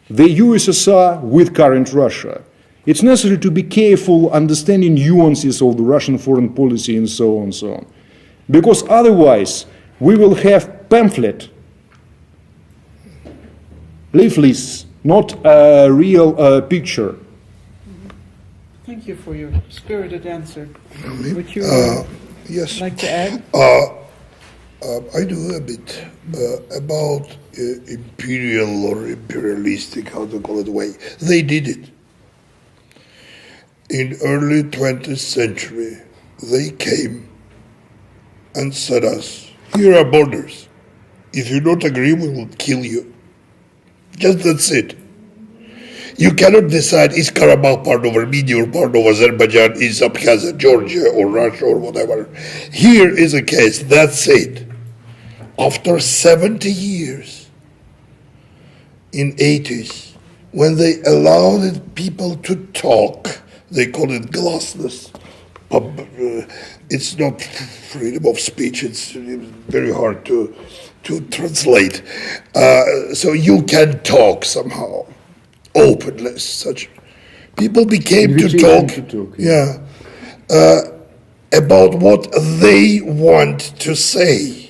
the USSR with current Russia. It's necessary to be careful understanding nuances of the Russian foreign policy and so on and so on. Because otherwise, we will have pamphlet, leaflets, not a real picture. Thank you for your spirited answer. Would you Yes. like to add? I do a bit about imperial or imperialistic, how to call it, way. They did it. In early 20th century, they came and said us, here are borders. If you don't agree, we will kill you. Just that's it. You cannot decide, is Karabakh part of Armenia or part of Azerbaijan, is Abkhazia, Georgia or Russia or whatever. Here is a case, that's it. After 70 years, in 80s, when they allowed people to talk, they call it glasnost. It's not freedom of speech, it's very hard to translate. So you can talk somehow. Openness, such people became to talk, about what they want to say,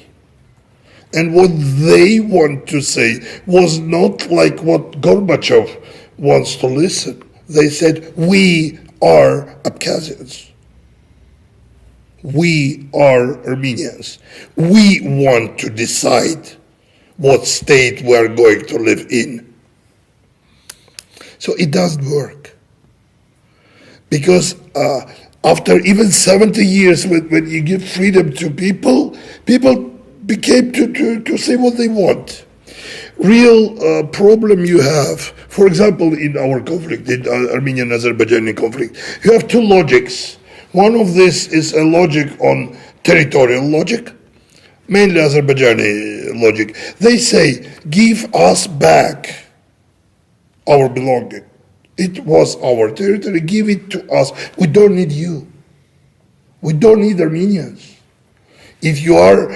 and what they want to say was not like what Gorbachev wants to listen. They said, we are Abkhazians, we are Armenians, we want to decide what state we are going to live in. So it doesn't work. Because after even 70 years, when you give freedom to people, people became to say what they want. Real problem you have, for example, in our conflict, in Armenian-Azerbaijani conflict, you have two logics. One of this is a logic on territorial logic, mainly Azerbaijani logic. They say, give us back our belonging. It was our territory, give it to us. We don't need you. We don't need Armenians. If you are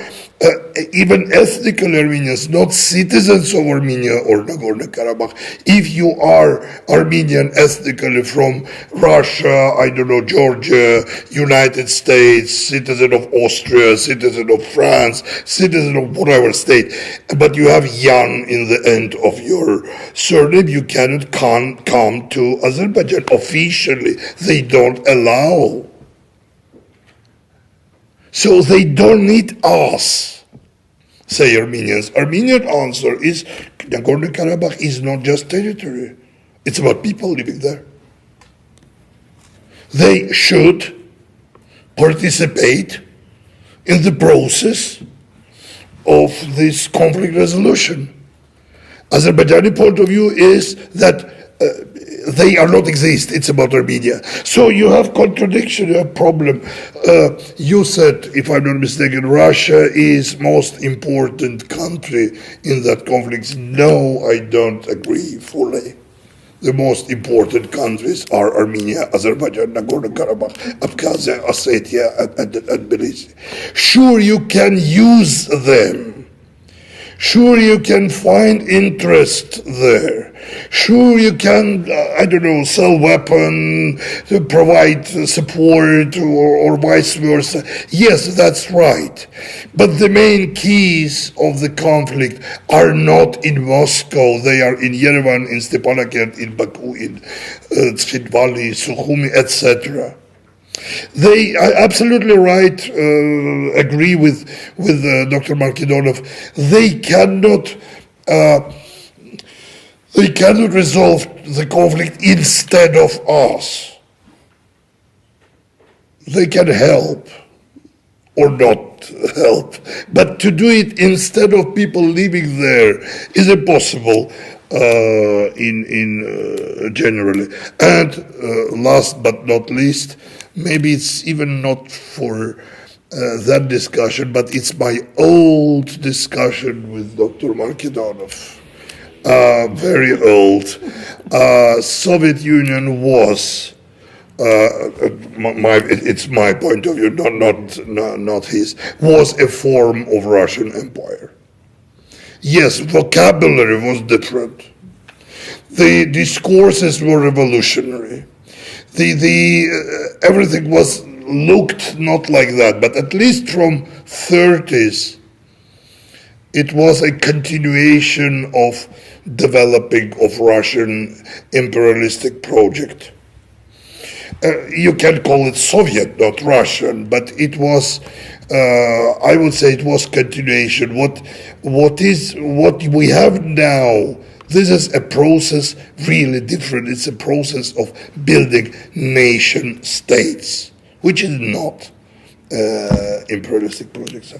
even ethnical Armenians, not citizens of Armenia or Nagorno-Karabakh, if you are Armenian ethnically from Russia, I don't know, Georgia, United States, citizen of Austria, citizen of France, citizen of whatever state, but you have Yan in the end of your surname, you cannot come to Azerbaijan. Officially, they don't allow. So they don't need us, say Armenians. Armenian answer is Nagorno-Karabakh is not just territory. It's about people living there. They should participate in the process of this conflict resolution. Azerbaijani point of view is that they are not exist. It's about Armenia. So you have contradiction, you have problem. You said, if I'm not mistaken, Russia is most important country in that conflict. No, I don't agree fully. The most important countries are Armenia, Azerbaijan, Nagorno-Karabakh, Abkhazia, Ossetia, and Tbilisi. Sure, you can use them. Sure, you can find interest there. Sure, you can, sell weapons, to provide support, or vice versa. Yes, that's right. But the main keys of the conflict are not in Moscow. They are in Yerevan, in Stepanakert, in Baku, in Tskhinvali, Sukhumi, etc. They are absolutely right. Agree with Dr. Markedonov. They cannot resolve the conflict instead of us. They can help or not help, but to do it instead of people living there is impossible. Generally, and last but not least, maybe it's even not for that discussion, but it's my old discussion with Dr. Markedonov, very old. Soviet Union was, it's my point of view, not his, was a form of Russian Empire. Yes, vocabulary was different. The discourses were revolutionary. Everything was looked not like that, but at least from 30s, it was a continuation of developing of Russian imperialistic project. You can call it Soviet, not Russian, but it was, I would say it was continuation. What we have now, this is a process really different. It's a process of building nation states, which is not imperialistic projects.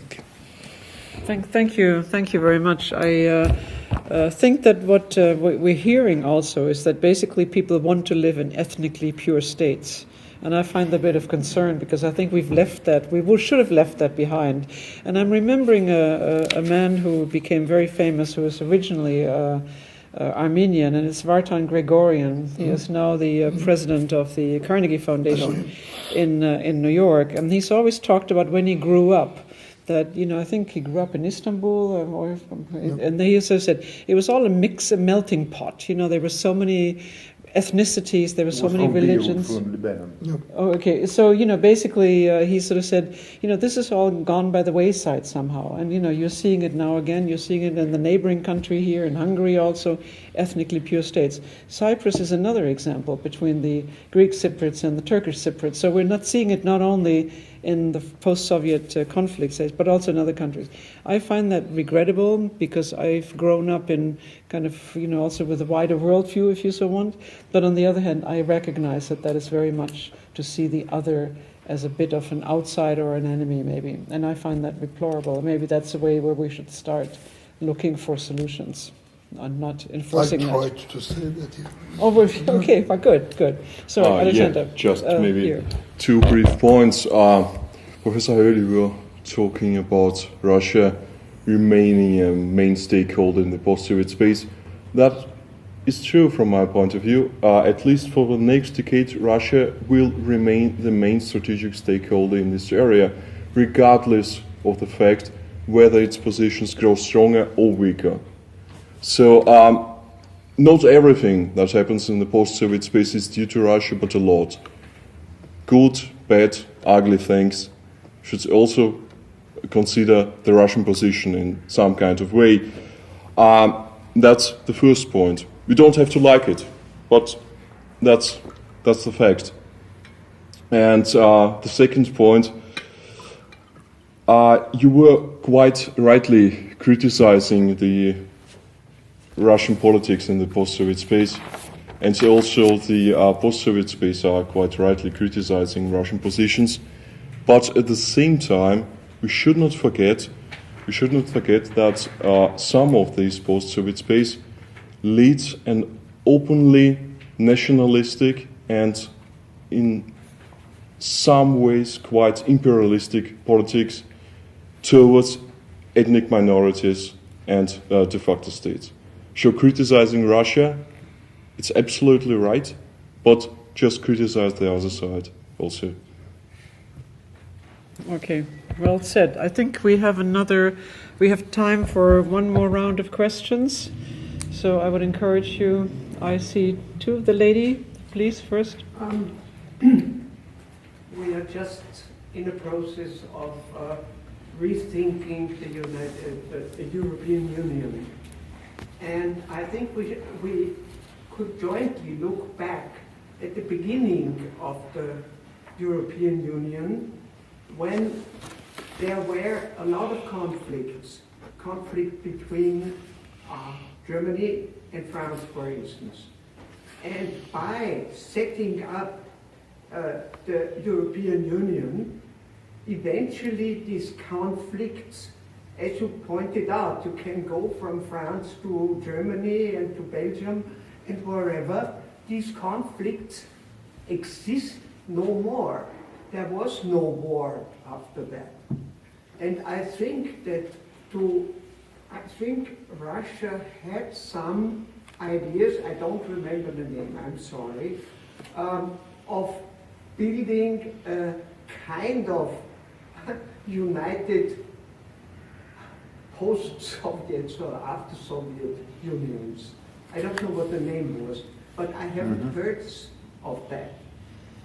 Thank you very much. I think that what we're hearing also is that basically people want to live in ethnically pure states. And I find that a bit of concern because I think we've left that, should have left that behind. And I'm remembering a man who became very famous, who was originally Armenian, and it's Vartan Gregorian. He is now the president of the Carnegie Foundation in New York. And he's always talked about when he grew up, that, I think he grew up in Istanbul, and he also said it was all a melting pot. There were so many ethnicities, there were so many religions. From Lebanon. Oh, okay. So, basically he sort of said, this is all gone by the wayside somehow. And, you're seeing it now again. You're seeing it in the neighboring country here, in Hungary also, ethnically pure states. Cyprus is another example between the Greek Cypriots and the Turkish Cypriots. So we're not seeing it not only in the post-Soviet conflict states, but also in other countries. I find that regrettable because I've grown up in kind of, also with a wider worldview, if you so want. But on the other hand, I recognize that is very much to see the other as a bit of an outsider or an enemy, maybe. And I find that deplorable. Maybe that's a way where we should start looking for solutions and not enforcing that. I tried to say that. Yeah. Oh, okay, but good. So, Alexander, just maybe here. 2 brief points. Professor Höhle, we were talking about Russia remaining a main stakeholder in the post-Soviet space. That is true from my point of view. At least for the next decade, Russia will remain the main strategic stakeholder in this area, regardless of the fact whether its positions grow stronger or weaker. So not everything that happens in the post-Soviet space is due to Russia, but a lot. Good, bad, ugly things should also consider the Russian position in some kind of way. That's the first point. We don't have to like it, but that's the fact. And the second point, you were quite rightly criticizing the Russian politics in the post-Soviet space, and also the post-Soviet space are quite rightly criticizing Russian positions. But at the same time, we should not forget that some of these post-Soviet space leads an openly nationalistic and in some ways quite imperialistic politics towards ethnic minorities and de facto states. So criticizing Russia, it's absolutely right, but just criticize the other side also. Okay, well said. I think we have time for one more round of questions. So I would encourage you, I see two, the lady, please, first. We are just in a process of rethinking the European Union. And I think we could jointly look back at the beginning of the European Union, when there were a lot of conflict between Germany and France, for instance. And by setting up the European Union, eventually these conflicts, as you pointed out, you can go from France to Germany and to Belgium and wherever, these conflicts exist no more. There was no war after that. And I think Russia had some ideas, I don't remember the name, I'm sorry, of building a kind of united post-Soviet or after-Soviet unions. I don't know what the name was, but I haven't heard of that.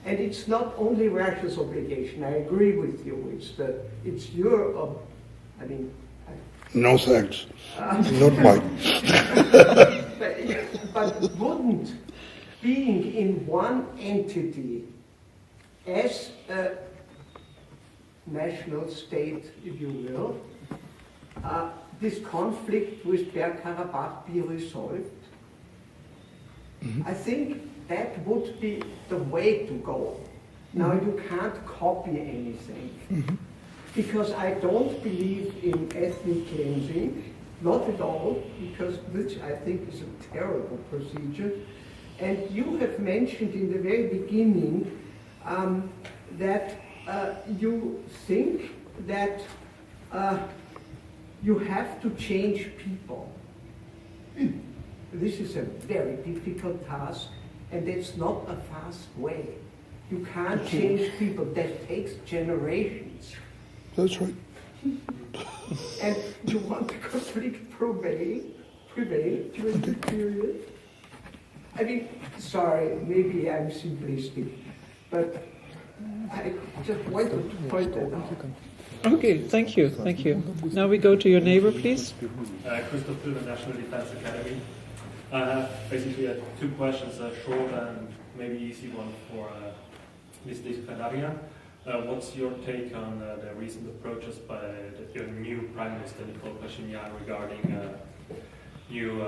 And it's not only Russia's obligation. I agree with you. It's your. No thanks. Not mine. but wouldn't being in one entity as a national state, if you will, this conflict with Karabakh be resolved? I think that would be the way to go. Now you can't copy anything, because I don't believe in ethnic cleansing, not at all, because which I think is a terrible procedure. And you have mentioned in the very beginning that you think that you have to change people. This is a very difficult task, and it's not a fast way. You can't change people. That takes generations. That's right. And you want the conflict prevail during the period? I mean, sorry, maybe I'm simplistic, but I just wanted to point that out. Okay, thank you. Now we go to your neighbor, please. Christoph Böhmer, National Defense Academy. Basically, two questions, a short and maybe easy one for Mr. Iskandaryan. What's your take on the recent approaches by your new Prime Minister, Nicole Pashinyan, regarding new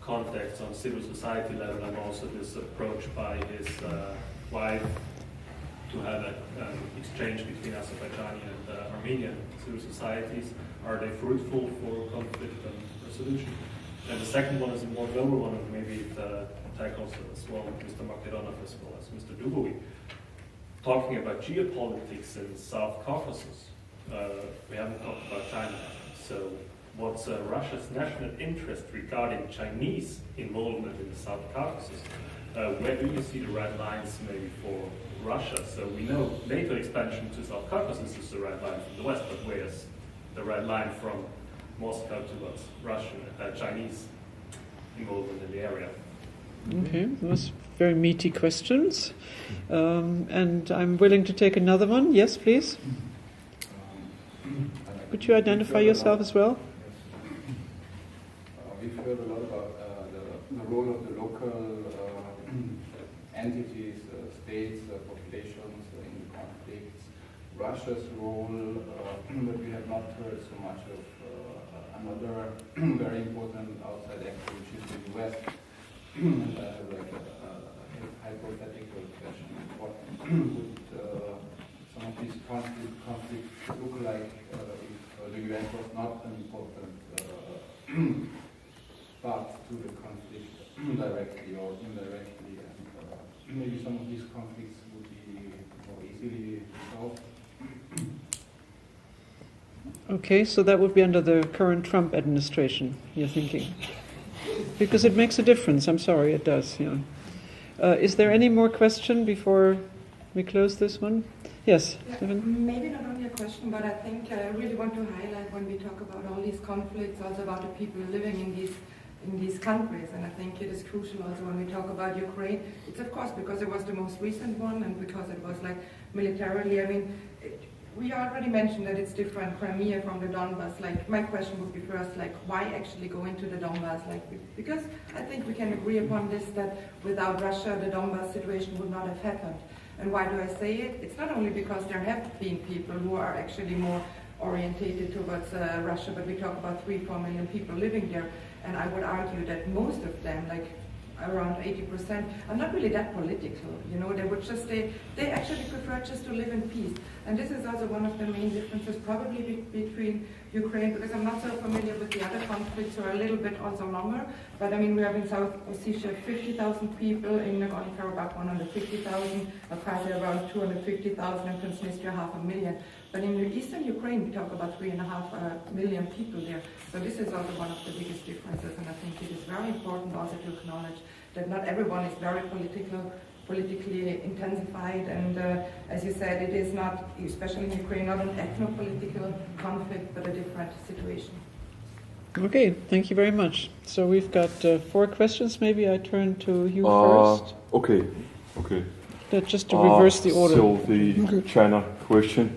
contacts on civil society level, and also this approach by his wife to have an exchange between Azerbaijani and Armenian civil societies? Are they fruitful for conflict and resolution? And the second one is a more global one, and maybe it tackles as well Mr. Markedonov as well as Mr. Dubowy. Talking about geopolitics in South Caucasus, we haven't talked about China. So what's Russia's national interest regarding Chinese involvement in the South Caucasus? Where do you see the red lines maybe for Russia? So we know NATO expansion to South Caucasus is the red line from the west, but where's the red line from Moscow towards Russian, Chinese involvement in the area? Okay, those very meaty questions. And I'm willing to take another one. Yes, please. Could you identify yourself as well? We've heard a lot about the role of the local entities, states, populations in the conflicts, Russia's role, but we have not heard so much of another very important outside actor, which is the US. And I have like a hypothetical question. What would some of these conflicts look like if the US was not an important part to the conflict directly or indirectly? And maybe some of these conflicts would be more easily resolved. Okay, so that would be under the current Trump administration, you're thinking? Because it makes a difference, I'm sorry, it does, yeah. Is there any more question before we close this one? Yes, Stephen? Maybe not only a question, but I think I really want to highlight when we talk about all these conflicts, also about the people living in these countries. And I think it is crucial also when we talk about Ukraine. It's of course because it was the most recent one and because it was like militarily, I mean, we already mentioned that it's different, Crimea from the Donbass. Like, my question would be first, like, why actually go into the Donbass? Like, because I think we can agree upon this, that without Russia, the Donbass situation would not have happened. And why do I say it? It's not only because there have been people who are actually more orientated towards Russia, but we talk about 3-4 million people living there. And I would argue that most of them, like around 80%, are not really that political. You know, they would just, they actually prefer just to live in peace. And this is also one of the main differences probably between Ukraine, because I'm not so familiar with the other conflicts, or a little bit also longer. But I mean, we have in South Ossetia 50,000 people, in Nagorno-Karabakh 150,000, Abkhazia around 250,000, and Transnistria 500,000. But in eastern Ukraine, we talk about 3.5 million people there. So this is also one of the biggest differences, and I think it is very important also to acknowledge that not everyone is very politically intensified, and as you said, it is not, especially in Ukraine, not an ethno-political conflict, but a different situation. Okay, thank you very much. So we've got 4 questions. Maybe I turn to you first. Okay. Just to reverse the order. So the China question.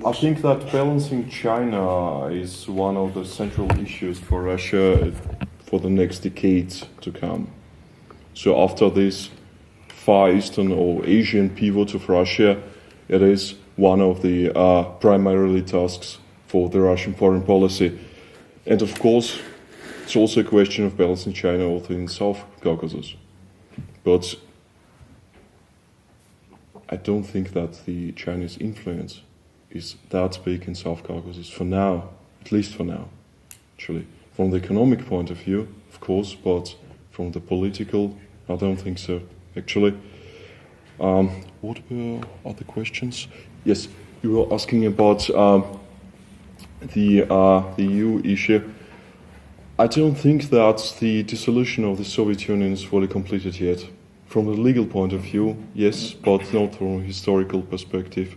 I think that balancing China is one of the central issues for Russia for the next decades to come. So after this Far Eastern or Asian pivot of Russia, it is one of the primarily tasks for the Russian foreign policy. And of course, it's also a question of balancing China also in South Caucasus. But I don't think that the Chinese influence is that big in South Caucasus for now, at least for now, actually. From the economic point of view, of course, but from the political, I don't think so, actually. What were other questions? Yes, you were asking about the EU issue. I don't think that the dissolution of the Soviet Union is fully completed yet. From the legal point of view, yes, but not from a historical perspective.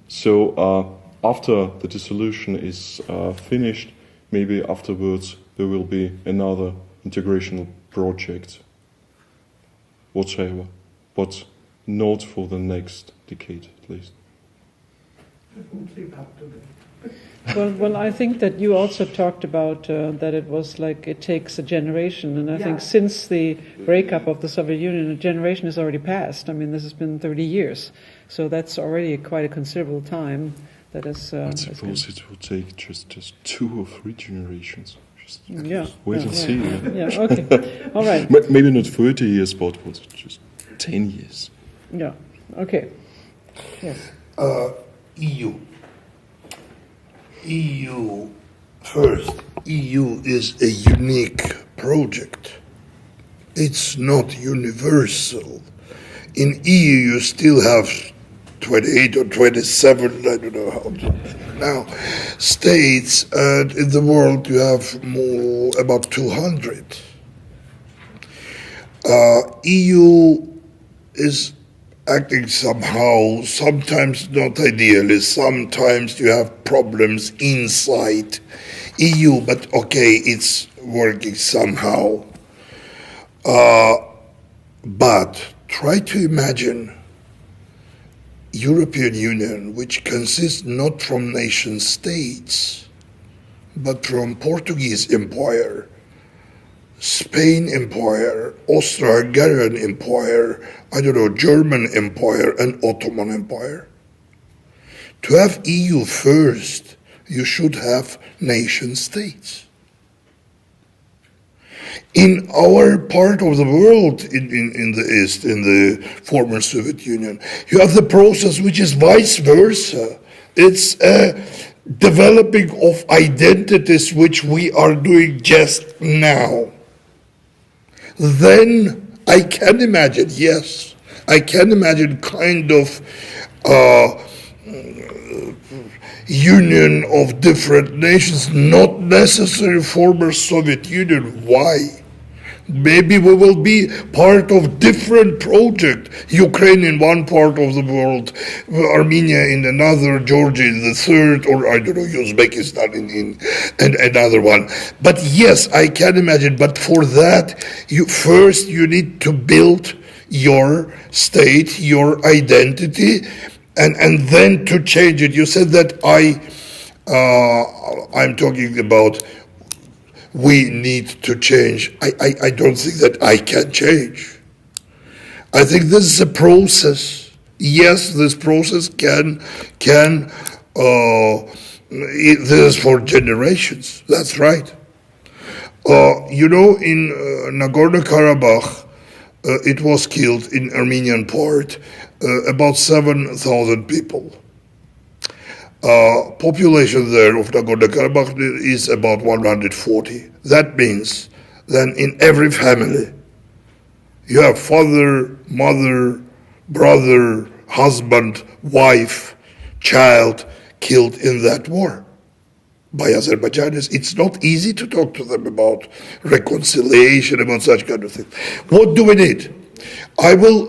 So after the dissolution is finished, maybe afterwards there will be another integration project whatsoever, but not for the next decade at least. Well, I think that you also talked about that it was like it takes a generation, and I think since the breakup of the Soviet Union, a generation has already passed. I mean, this has been 30 years, so that's already quite a considerable time. That is. I suppose it will take just 2 or 3 generations. Just wait and see. Yeah. Okay. All right. Maybe not 30 years, but just 10 years. Yeah. Okay. Yes. EU first. EU is a unique project. It's not universal. In EU, you still have 28 or 27, I don't know how to now, states, and in the world you have more, about 200. EU is acting somehow, sometimes not ideally, sometimes you have problems inside EU, but okay, it's working somehow. But try to imagine European Union, which consists not from nation states, but from Portuguese Empire, Spain Empire, Austro-Hungarian Empire, I don't know, German Empire, and Ottoman Empire. To have EU first, you should have nation states. In our part of the world, in the East, in the former Soviet Union, you have the process which is vice versa. It's a developing of identities which we are doing just now. Then I can imagine, yes, I can imagine kind of union of different nations, not necessarily former Soviet Union. Why? Maybe we will be part of different project. Ukraine in one part of the world, Armenia in another, Georgia in the third, or I don't know, Uzbekistan in another one. But yes, I can imagine. But for that, you need to build your state, your identity, and then to change it. You said that I'm talking about we need to change. I don't think that I can change. I think this is a process. Yes, this process can this is for generations. That's right. In Nagorno-Karabakh, it was killed in Armenian part about 7,000 people. Population there of Nagorno-Karabakh is about 140. That means then in every family you have father, mother, brother, husband, wife, child killed in that war by Azerbaijanis. It's not easy to talk to them about reconciliation, about such kind of things. What do we need? I will.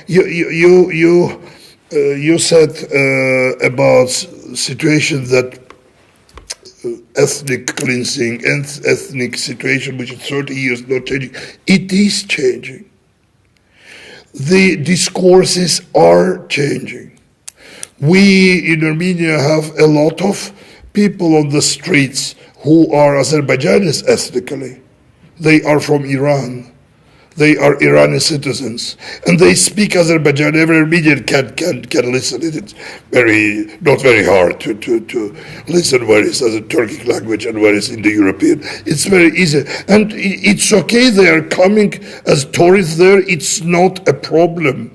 You said about situation that ethnic cleansing and ethnic situation, which is 30 years not changing. It is changing. The discourses are changing. We in Armenia have a lot of people on the streets who are Azerbaijanis ethnically. They are from Iran. They are Iranian citizens, and they speak Azerbaijani. Every Armenian can listen. It's not very hard to listen where it's as a Turkic language and where it's Indo-European. It's very easy, and it's okay. They are coming as tourists there. It's not a problem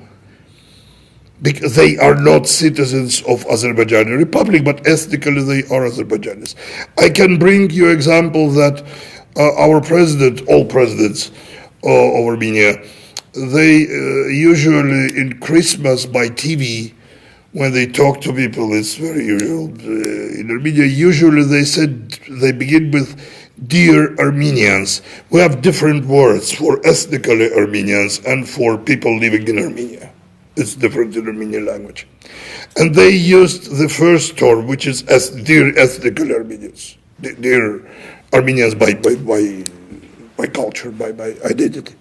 because they are not citizens of Azerbaijani Republic, but ethnically they are Azerbaijanis. I can bring you example that our president, all presidents of Armenia, they usually in Christmas by TV, when they talk to people, it's very usual. In Armenia, usually they begin with "Dear Armenians." We have different words for ethnically Armenians and for people living in Armenia. It's different in Armenian language. And they used the first term, which is "Dear ethnically Armenians." Dear Armenians by culture, by identity.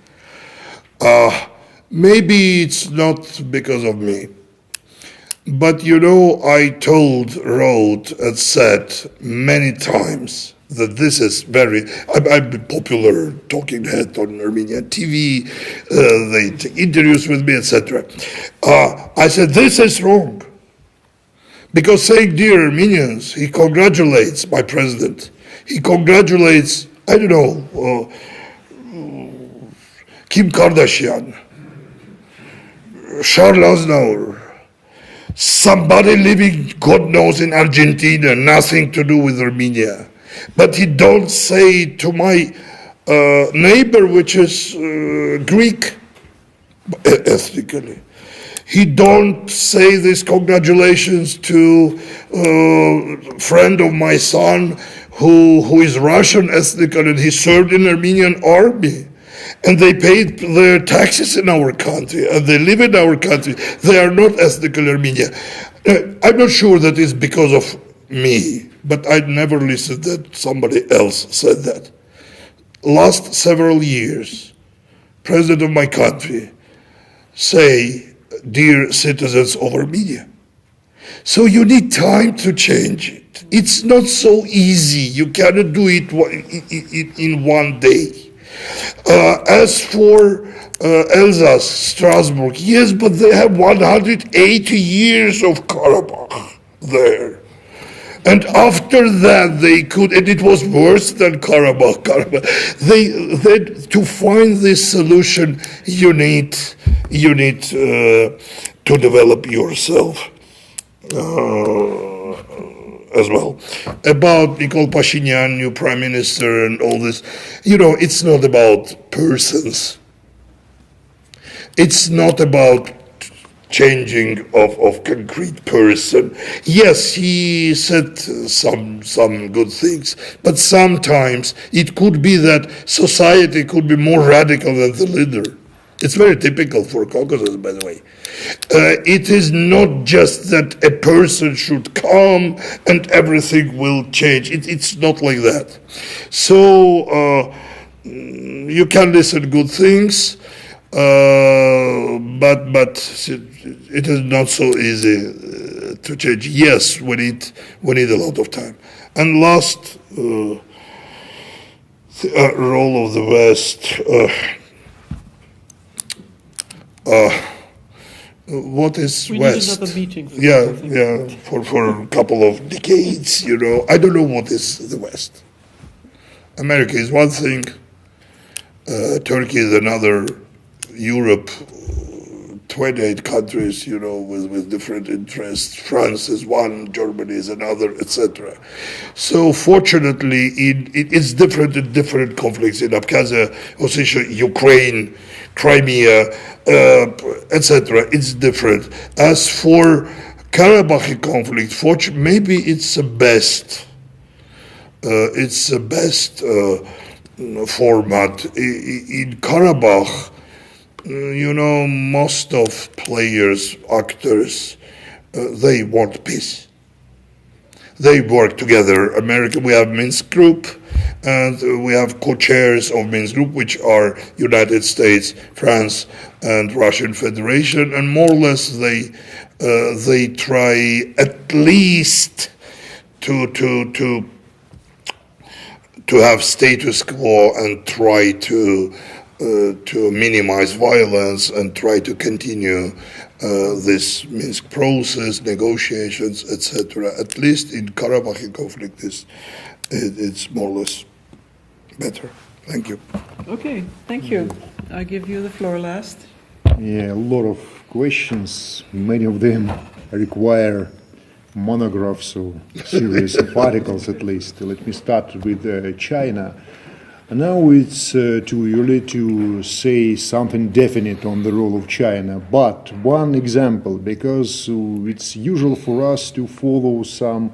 Maybe it's not because of me, but I wrote and said many times that this is I'm a popular talking head on Armenian TV, they take interviews with me, etc. I said this is wrong, because saying "Dear Armenians," he congratulates my president, he congratulates, I don't know, Kim Kardashian, Charles Aznavour, somebody living, God knows, in Argentina, nothing to do with Armenia. But he don't say to my neighbor, which is Greek ethnically. He don't say this congratulations to a friend of my son who is Russian ethnically and he served in Armenian army. And they paid their taxes in our country, and they live in our country. They are not ethnically Armenian. I'm not sure that it's because of me, but I never listened that somebody else said that. Last several years, president of my country say, "Dear citizens of Armenia." So you need time to change it. It's not so easy. You cannot do it in one day. As for Alsace, Strasbourg, yes, but they have 180 years of Karabakh there. And after that, they could, and it was worse than Karabakh. They to find this solution, you need to develop yourself. As well. About Nikol Pashinyan, new prime minister, and all this, it's not about persons. It's not about changing of concrete person. Yes, he said some good things, but sometimes it could be that society could be more radical than the leader. It's very typical for Caucasus, by the way. It is not just that a person should come and everything will change. It's not like that. So you can listen good things, but it is not so easy to change. Yes, we need a lot of time. And last, role of the West. What is we West? Need another meeting. For a couple of decades, I don't know what is the West. America is one thing, Turkey is another, Europe, 28 countries, with different interests. France is one, Germany is another, etc. So fortunately, it's different in different conflicts in Abkhazia, Ossetia, Ukraine, Crimea, etc. It's different. As for Karabakh conflict, maybe it's the best. It's the best format. In Karabakh, most of players, actors, they want peace. They work together. America, we have Minsk Group, and we have co-chairs of Minsk Group, which are United States, France, and Russian Federation, and more or less they try at least to have status quo and try to minimize violence and try to continue this Minsk process, negotiations, etc. At least in Karabakh conflict, it's more or less better. Thank you. Okay, thank you. I give you the floor last. Yeah, a lot of questions. Many of them require monographs or series of articles at least. Let me start with China. Now it's too early to say something definite on the role of China, but one example, because it's usual for us to follow some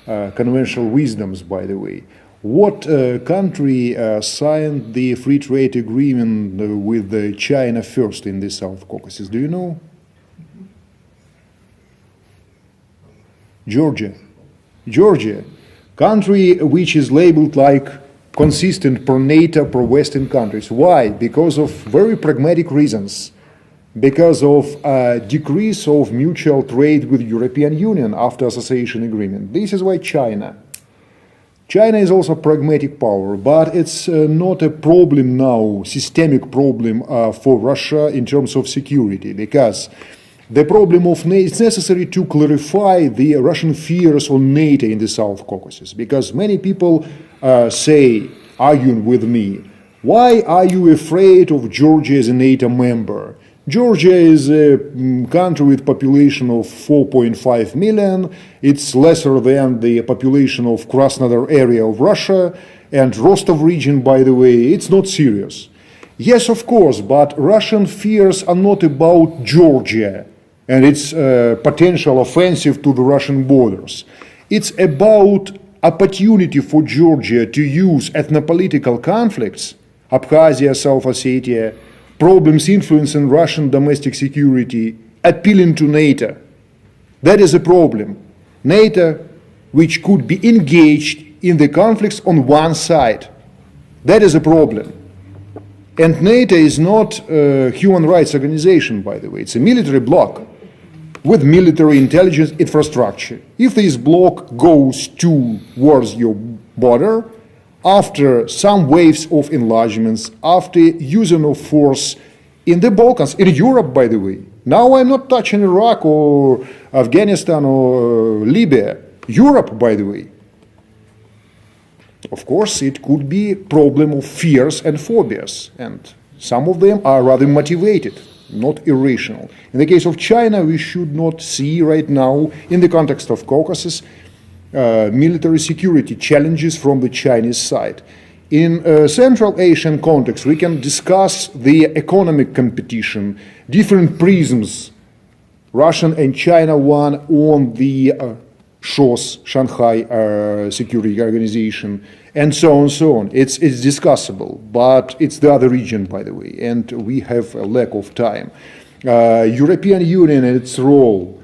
conventional wisdoms, by the way. What country signed the free trade agreement with China first in the South Caucasus? Do you know? Georgia. Georgia, country which is labeled like consistent pro-NATO, pro-Western countries. Why? Because of very pragmatic reasons. Because of decrease of mutual trade with European Union after association agreement. This is why China. China is also a pragmatic power, but it's not a problem now, systemic problem for Russia in terms of security, because the problem of NATO, it's necessary to clarify the Russian fears on NATO in the South Caucasus, because many people say, arguing with me, why are you afraid of Georgia as a NATO member? Georgia is a country with population of 4.5 million. It's lesser than the population of Krasnodar area of Russia, and Rostov region, by the way, it's not serious. Yes, of course, but Russian fears are not about Georgia and its potential offensive to the Russian borders. It's about opportunity for Georgia to use ethnopolitical conflicts, Abkhazia, South Ossetia, problems influencing Russian domestic security, appealing to NATO. That is a problem. NATO, which could be engaged in the conflicts on one side. That is a problem. And NATO is not a human rights organization, by the way. It's a military bloc with military intelligence infrastructure. If this bloc goes towards your border, after some waves of enlargements, after using of force in the Balkans, in Europe, by the way. Now I'm not touching Iraq or Afghanistan or Libya. Europe, by the way. Of course, it could be a problem of fears and phobias, and some of them are rather motivated, not irrational. In the case of China, we should not see right now, in the context of Caucasus, military security challenges from the Chinese side. In Central Asian context, we can discuss the economic competition, different prisms Russian and China one on the SHOS, Shanghai Security Organization, and so on, so on. It's discussable, but it's the other region, by the way, and we have a lack of time. European Union and its role.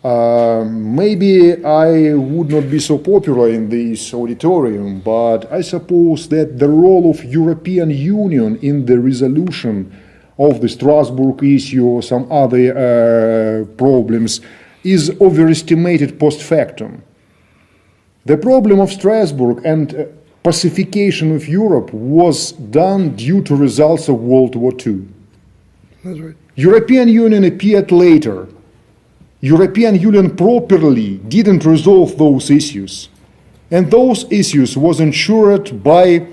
Maybe I would not be so popular in this auditorium, but I suppose that the role of European Union in the resolution of the Strasbourg issue or some other problems is overestimated post factum. The problem of Strasbourg and pacification of Europe was done due to results of World War II. That's right. European Union appeared later. European Union properly didn't resolve those issues. And those issues was ensured by,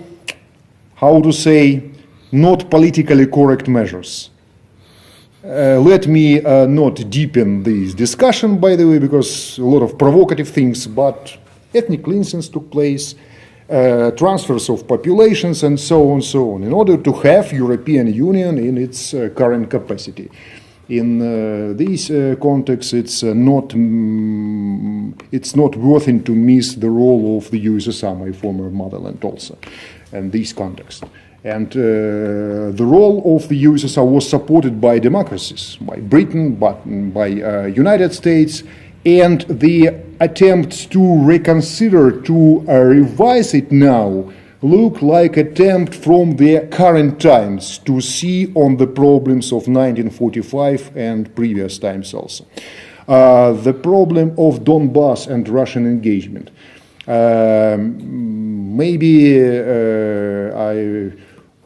how to say, not politically correct measures. Let me not deepen this discussion, by the way, because a lot of provocative things, but ethnic cleansings took place, transfers of populations, and so on, so on, in order to have European Union in its current capacity. In this context, it's not worthy to miss the role of the USSR, my former motherland, also, in this context. And the role of the USSR was supported by democracies, by Britain, by United States, and the attempts to reconsider, to revise it now, look like attempt from the current times to see on the problems of 1945 and previous times also. The problem of Donbass and Russian engagement. Maybe I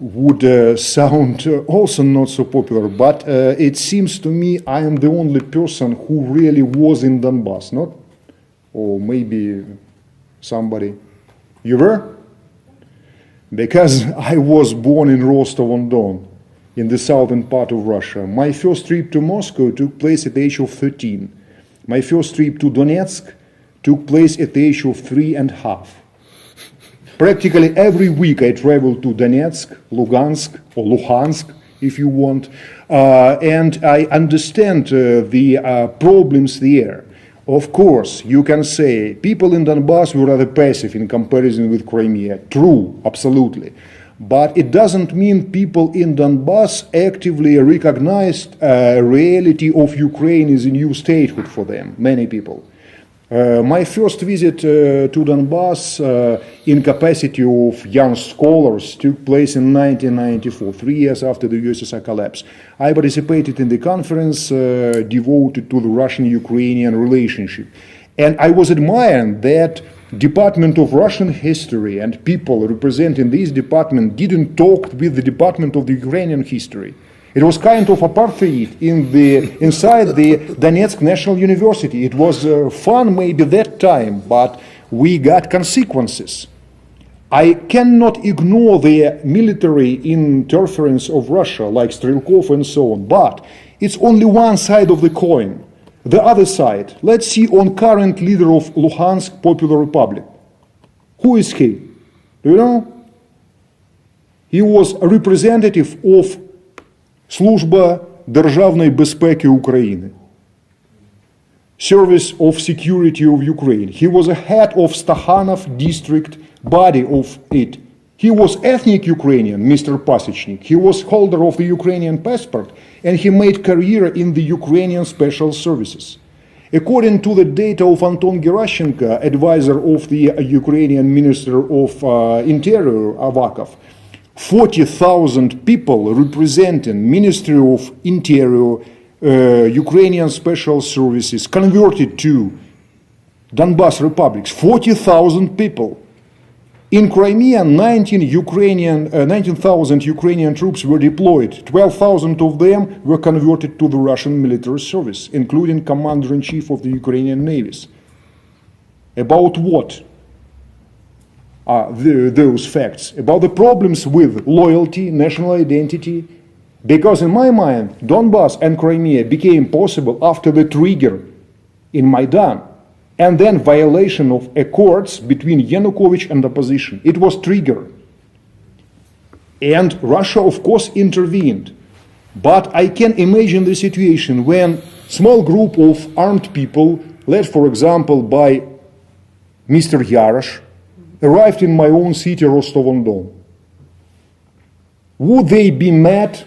would sound also not so popular, but it seems to me I am the only person who really was in Donbass, not? Or maybe somebody. You were? Because I was born in Rostov-on-Don, in the southern part of Russia. My first trip to Moscow took place at the age of 13. My first trip to Donetsk took place at the age of 3.5. Practically every week I traveled to Donetsk, Lugansk, or Luhansk, if you want, and I understand the problems there. Of course, you can say people in Donbass were rather passive in comparison with Crimea. True, absolutely. But it doesn't mean people in Donbass actively recognized reality of Ukraine as a new statehood for them, many people. My first visit to Donbass in capacity of young scholars took place in 1994, 3 years after the USSR collapse. I participated in the conference devoted to the Russian-Ukrainian relationship. And I was admiring that Department of Russian History and people representing this department didn't talk with the Department of the Ukrainian History. It was kind of apartheid inside the Donetsk National University. It was fun maybe that time, but we got consequences. I cannot ignore the military interference of Russia, like Strelkov and so on, but it's only one side of the coin. The other side, let's see on current leader of Luhansk Popular Republic. Who is he? Do you know? He was a representative of Служба Державної безпеки України, Service of Security of Ukraine. He was a head of Stakhanov district body of it. He was ethnic Ukrainian, Mr. Pasechnik. He was holder of the Ukrainian passport, and he made career in the Ukrainian special services. According to the data of Anton Gerashchenko, advisor of the Ukrainian Minister of Interior, Avakov, 40,000 people representing Ministry of Interior, Ukrainian Special Services converted to Donbass republics. 40,000 people. In Crimea, 19,000 Ukrainian troops were deployed. 12,000 of them were converted to the Russian military service, including Commander-in-Chief of the Ukrainian navies. About what? Those facts, about the problems with loyalty, national identity, because in my mind, Donbass and Crimea became possible after the trigger in Maidan, and then violation of accords between Yanukovych and opposition. It was triggered. And Russia, of course, intervened. But I can imagine the situation when small group of armed people, led, for example, by Mr. Yarosh, arrived in my own city, Rostov-on-Don. Would they be met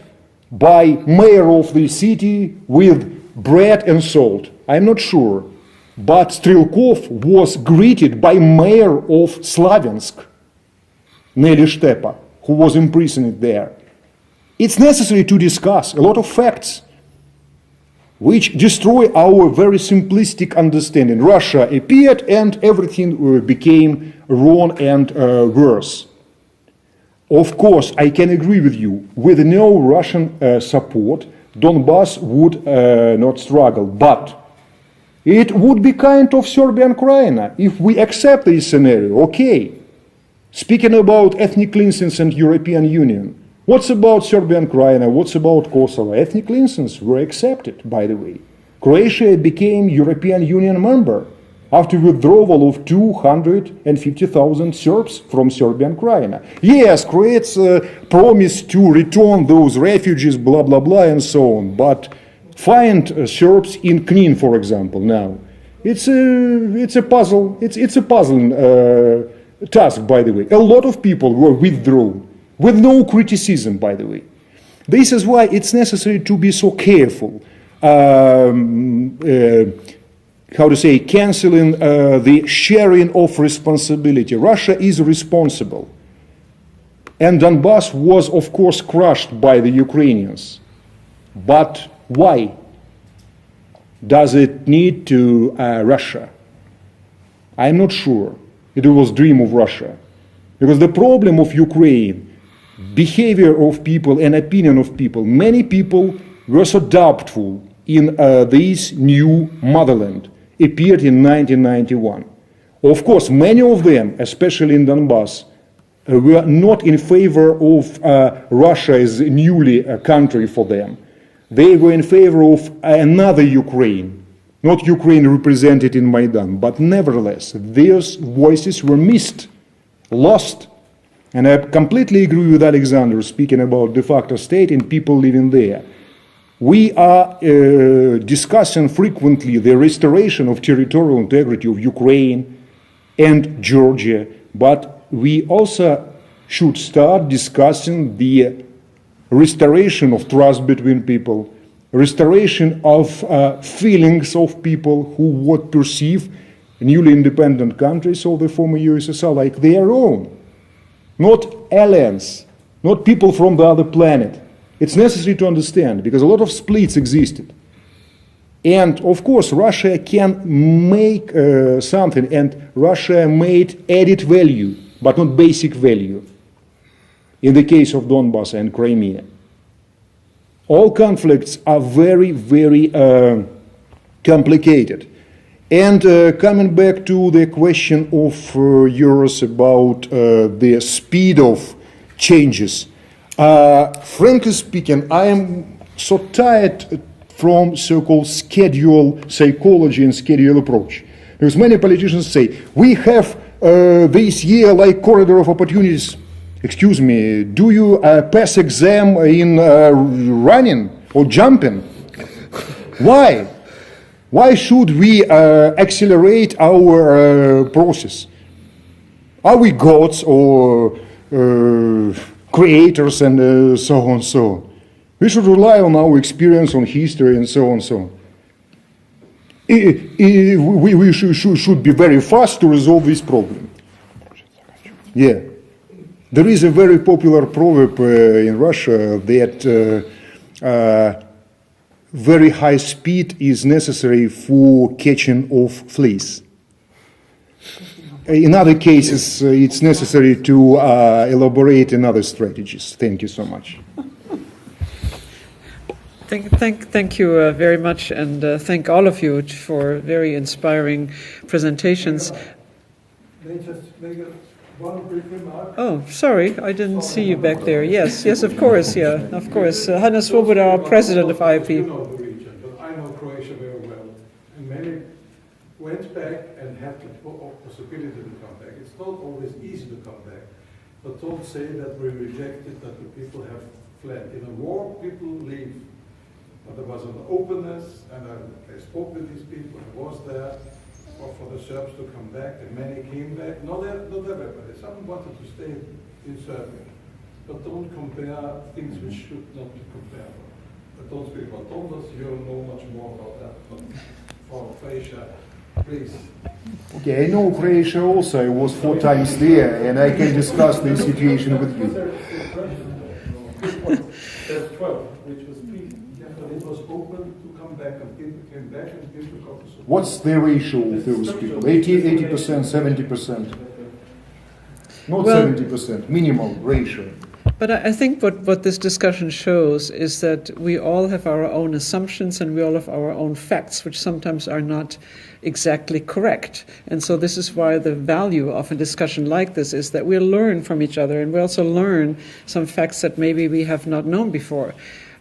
by mayor of the city with bread and salt? I'm not sure. But Strelkov was greeted by mayor of Slaviansk, Nelly Stepa, who was imprisoned there. It's necessary to discuss a lot of facts which destroy our very simplistic understanding. Russia appeared and everything became wrong and worse. Of course, I can agree with you. With no Russian support, Donbass would not struggle. But it would be kind of Serbian Krajina if we accept this scenario. Okay. Speaking about ethnic cleansings and European Union, what's about Serbian Krajina? What's about Kosovo? Ethnic cleansings were accepted, by the way. Croatia became European Union member after withdrawal of 250,000 Serbs from Serbian Krajina. Yes, Croats promised to return those refugees, blah, blah, blah, and so on. But find Serbs in Knin, for example, now. It's a puzzle. It's a puzzling task, by the way. A lot of people were withdrawn with no criticism, by the way. This is why it's necessary to be so careful. Canceling the sharing of responsibility. Russia is responsible. And Donbass was, of course, crushed by the Ukrainians. But why does it need to Russia? I'm not sure. It was a dream of Russia. Because the problem of Ukraine, behavior of people and opinion of people, many people were so doubtful in this new motherland, appeared in 1991. Of course, many of them, especially in Donbass, were not in favor of Russia as a newly country for them. They were in favor of another Ukraine, not Ukraine represented in Maidan, but nevertheless, their voices were missed, lost. And I completely agree with Alexander speaking about de facto state and people living there. We are discussing frequently the restoration of territorial integrity of Ukraine and Georgia, but we also should start discussing the restoration of trust between people, restoration of feelings of people who would perceive newly independent countries of the former USSR like their own, not aliens, not people from the other planet. It's necessary to understand because a lot of splits existed. And of course, Russia can make something, and Russia made added value, but not basic value, in the case of Donbass and Crimea. All conflicts are very, very complicated. And coming back to the question of yours about the speed of changes, frankly speaking, I am so tired from so-called schedule psychology and schedule approach. Because many politicians say, we have this year like corridor of opportunities. Excuse me, do you pass exam in running or jumping? Why? Why should we accelerate our process? Are we gods or creators and so on and so on? We should rely on our experience, on history and so on and so on. We should be very fast to resolve this problem. Yeah. There is a very popular proverb in Russia that very high speed is necessary for catching of fleas. In other cases, it's necessary to elaborate in other strategies. Thank you so much. Thank you very much, and thank all of you for very inspiring presentations. May I just make one brief remark? Oh, sorry, I didn't see you back there. Yes, of course, yeah, of course. Hannes Svoboda, our president of IIP. You know the region, but I know Croatia very well. And many went back and had the possibility to come back. It's not always easy to come back, but don't say that we rejected, that the people have fled. In a war, people leave. But there was an openness, and I spoke with these people, I was there for the Serbs to come back, and many came back. Not everybody, some wanted to stay in Serbia. But don't compare things which should not be compared. But don't speak about Donbass, you know much more about that. But for Croatia, please. Okay, I know Croatia also. I was 4 times there, and I can discuss the situation with you. There's 12, which was peace. But it was open to come back, and people came back and people got the support. What's the ratio of those people? 80%, 70%? Not Well, 70%, minimal ratio. But I think what this discussion shows is that we all have our own assumptions and we all have our own facts, which sometimes are not exactly correct. And so this is why the value of a discussion like this is that we learn from each other, and we also learn some facts that maybe we have not known before.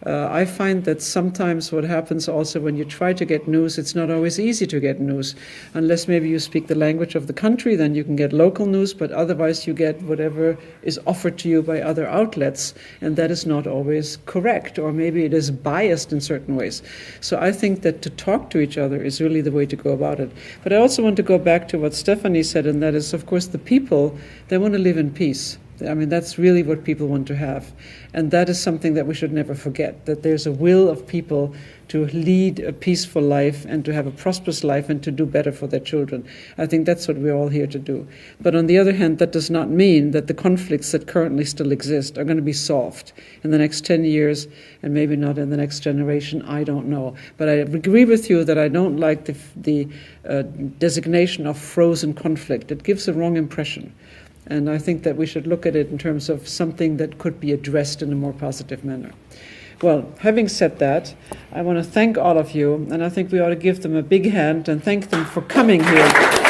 I find that sometimes what happens also when you try to get news, it's not always easy to get news. Unless maybe you speak the language of the country, then you can get local news, but otherwise you get whatever is offered to you by other outlets, and that is not always correct, or maybe it is biased in certain ways. So I think that to talk to each other is really the way to go about it. But I also want to go back to what Stephanie said, and that is, of course, the people, they want to live in peace. I mean, that's really what people want to have. And that is something that we should never forget, that there's a will of people to lead a peaceful life and to have a prosperous life and to do better for their children. I think that's what we're all here to do. But on the other hand, that does not mean that the conflicts that currently still exist are going to be solved in the next 10 years and maybe not in the next generation. I don't know. But I agree with you that I don't like the designation of frozen conflict. It gives a wrong impression. And I think that we should look at it in terms of something that could be addressed in a more positive manner. Well, having said that, I want to thank all of you, and I think we ought to give them a big hand and thank them for coming here.